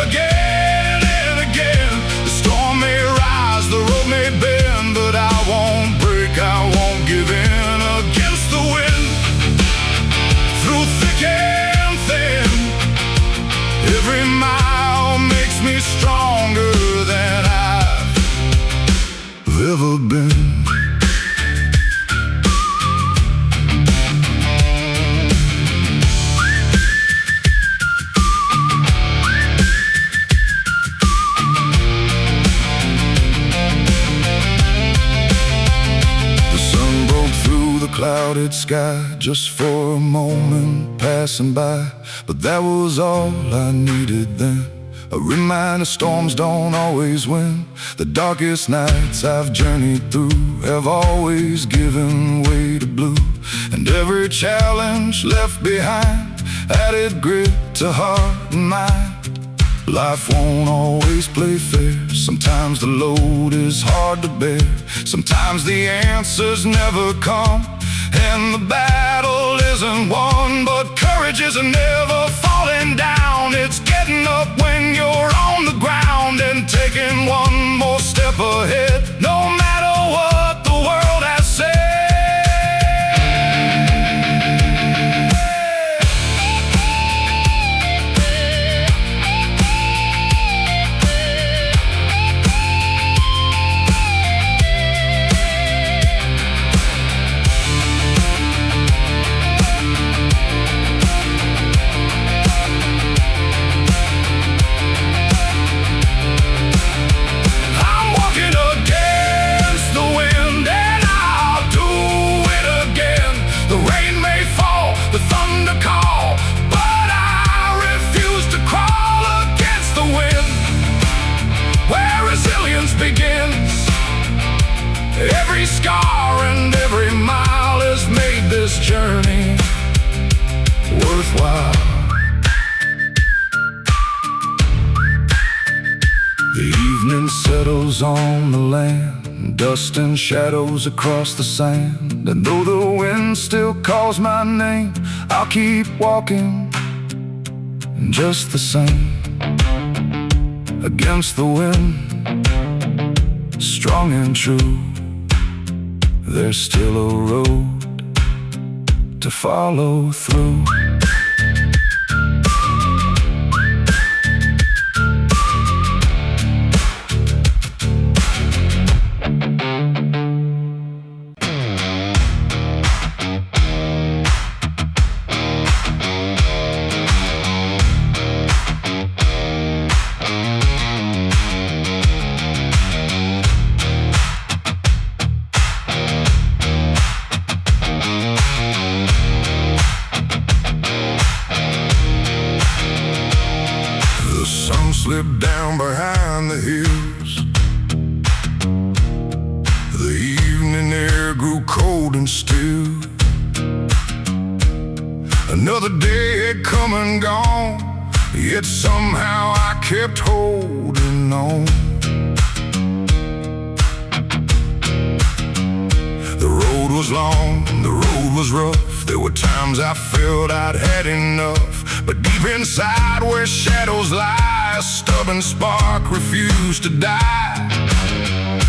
again and again. The storm may rise, the road may bend, but I won't break, I won't give in. Against the wind, through thick and thin, every mile makes me stronger than I've ever been. Clouded sky, just for a moment passing by, but that was all I needed then. A reminder storms don't always win. The darkest nights I've journeyed through have always given way to blue, and every challenge left behind added grit to heart and mind. Life won't always play fair. Sometimes the load is hard to bear, sometimes the answers never come, and the battle isn't won. But courage isn't never falling down, it's getting up when you're on the ground and taking one more step ahead, no matter what the world has said. Every scar and every mile has made this journey worthwhile. The evening settles on the land, dust and shadows across the sand, and though the wind still calls my name, I'll keep walking just the same. Against the wind, strong and true, there's still a road to follow through. Slipped down behind the hills. The evening air grew cold and still. Another day had come and gone, yet somehow I kept holding on. The road was long, the road was rough. There were times I felt I'd had enough, but deep inside where shadows lie, a stubborn spark refused to die.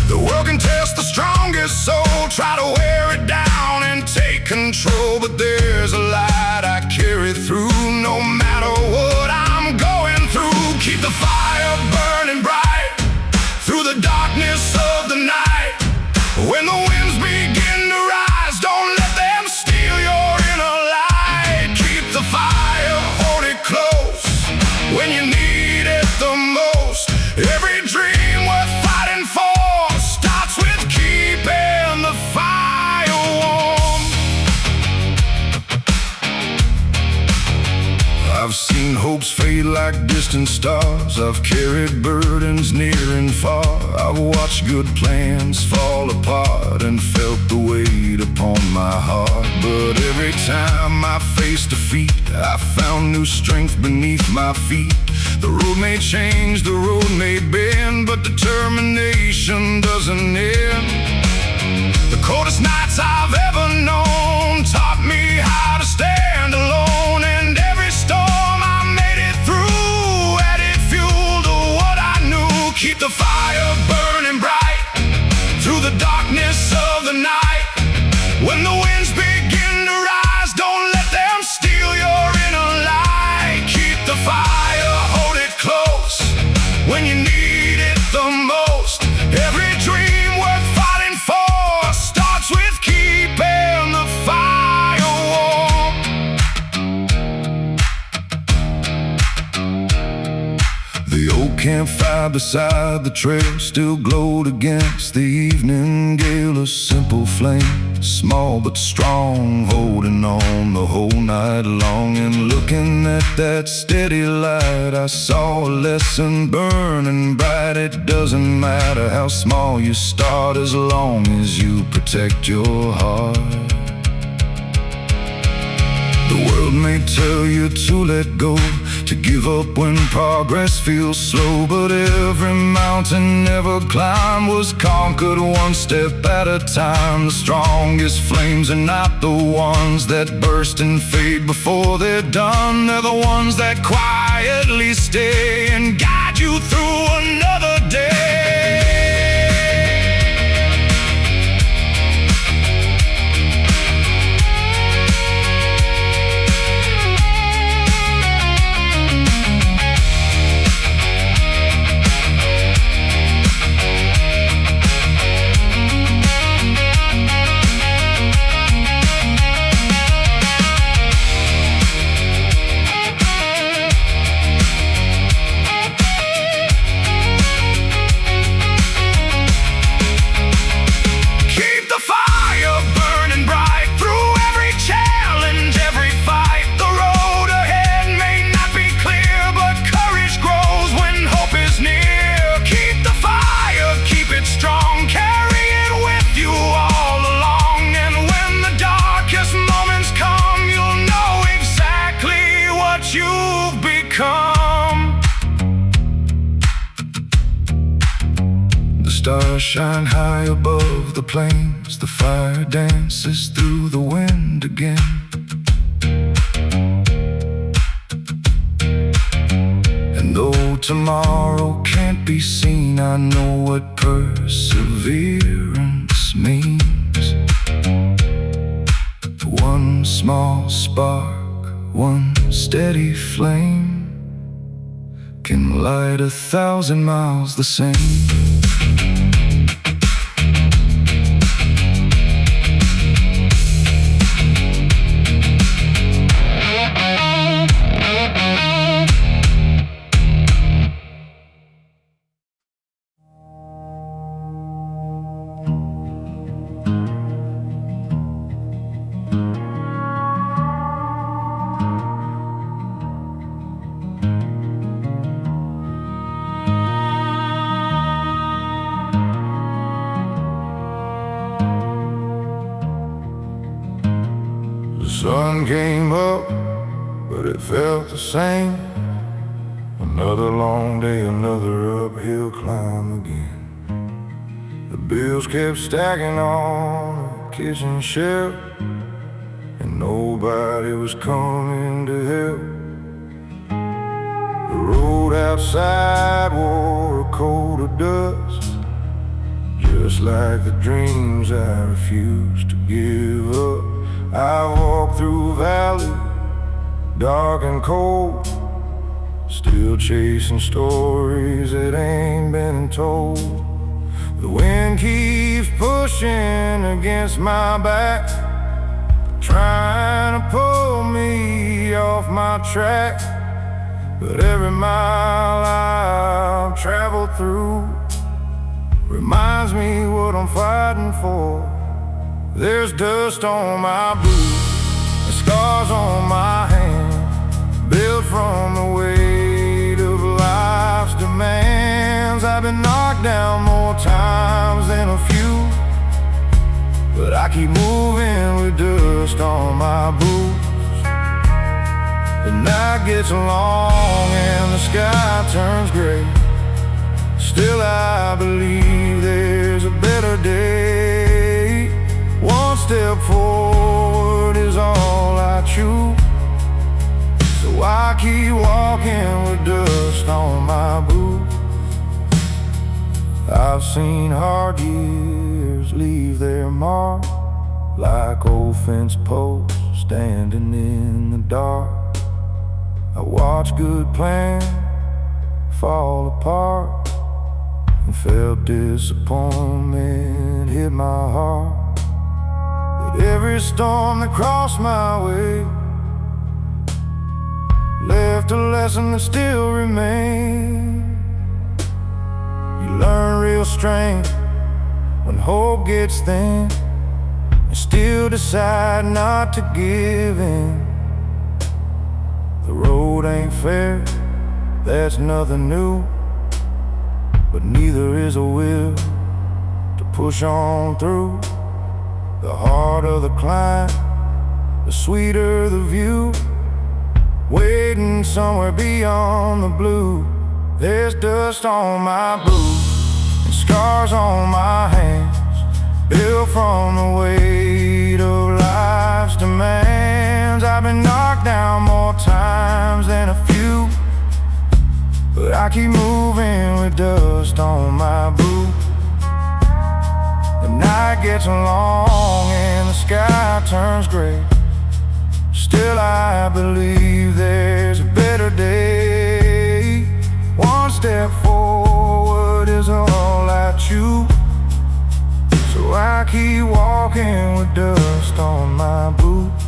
The world can test the strongest soul, try to wear it down and take control, but there's a light I carry through no matter what I'm going through. Keep the fire burning bright through the darkness of the night. When the winds begin to rise, don't let them steal your inner light. Keep the fire, hold it close when you need it the most. Every dream worth fighting for starts with keeping the fire warm. I've seen hopes fade like distant stars. I've carried burdens near and far. I've watched good plans fall apart and felt the weight upon my heart. But every time I faced defeat, I found new strength beneath my feet. The road may change, the road may bend, but determination doesn't end. The coldest nights I've ever known taught me how to stand alone, and every storm I made it through added fuel to what I knew. Keep the fire burning bright through the darkness of the night. When the winds begin to rise, don't let them steal your inner light. Keep the fire, hold it close when you need it the most. Every dream worth fighting for starts with keeping the fire warm. The old campfire beside the trail still glowed against the evening gale. A simple flame, small but strong, holding on the whole night long. And looking at that steady light, I saw a lesson burning bright. It doesn't matter how small you start, as long as you protect your heart. The world may tell you to let go, to give up when progress feels slow, but every mountain ever climbed was conquered one step at a time. The strongest flames are not the ones that burst and fade before they're done. They're the ones that quietly stay and guide you through another day. Stars shine high above the plains. The fire dances through the wind again. And though tomorrow can't be seen, I know what perseverance means. One small spark, one steady flame can light 1,000 miles the same. The sun came up, but it felt the same. Another long day, another uphill climb again. The bills kept stacking on the kitchen shelf, and nobody was coming to help. The road outside wore a coat of dust, just like the dreams I refused to give up. I walked through a valley, dark and cold, still chasing stories that ain't been told. The wind keeps pushing against my back, trying to pull me off my track. But every mile I've traveled through reminds me what I'm fighting for. There's dust on my boots and scars on my hands, built from the weight of life's demands. I've been knocked down more times than a few, but I keep moving with dust on my boots. The night gets long and the sky turns gray, still I believe there's a better day. One step forward is all I choose, so I keep walking with dust on my boots. I've seen hard years leave their mark, like old fence posts standing in the dark. I watched good plans fall apart and felt disappointment hit my heart. But every storm that crossed my way left a lesson that still remains. You learn real strength when hope gets thin, and still decide not to give in. The road ain't fair, that's nothing new, but neither is a will to push on through. The harder the climb, the sweeter the view, waiting somewhere beyond the blue. There's dust on my boots and scars on my hands, built from the weight of life's demands. I've been knocked down more times than a few, but I keep moving with dust on my boots. The night gets long and the sky turns gray, still I believe there's a better day. One step forward is all I choose, so I keep walking with dust on my boots.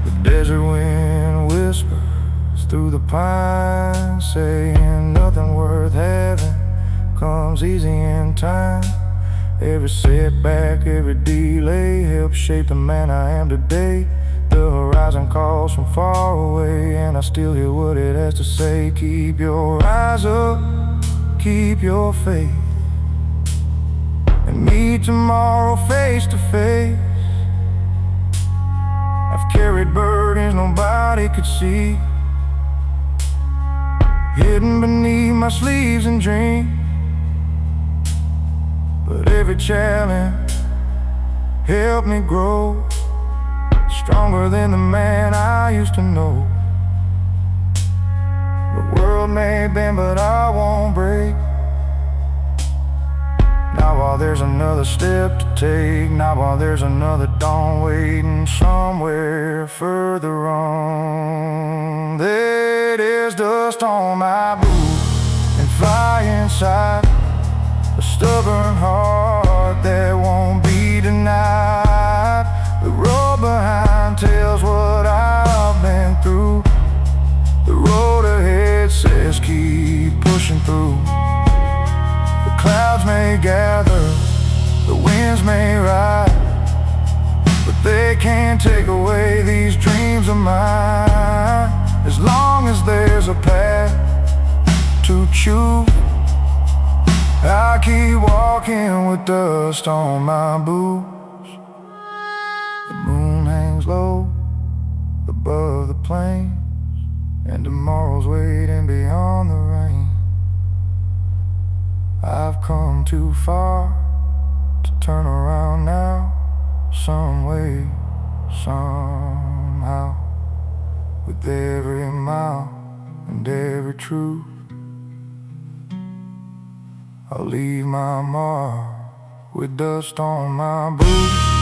The desert wind whispers through the pines, saying nothing worth having comes easy in time. Every setback, every delay helps shape the man I am today. The horizon calls from far away, and I still hear what it has to say. Keep your eyes up, keep your faith, and meet tomorrow face to face. I've carried burdens nobody could see, hidden beneath my sleeves and dreams. But every challenge helped me grow, stronger than the man I used to know. The world may bend, but I won't break. Now all while there's another step to take, not while there's another dawn waiting somewhere further on. There's dust on my boots and fire inside, a stubborn heart that won't be denied. The road behind tells what I've been through. The road ahead says keep pushing through. The clouds may gather, the winds may ride, but they can't take away these dreams of mine. As long as there's a path to choose, I keep walking with dust on my boots. The moon hangs low above the plains, and tomorrow's waiting beyond the rain. I've come too far to turn around now, some way, somehow. With every mile and every truth, I'll leave my mark with dust on my boots.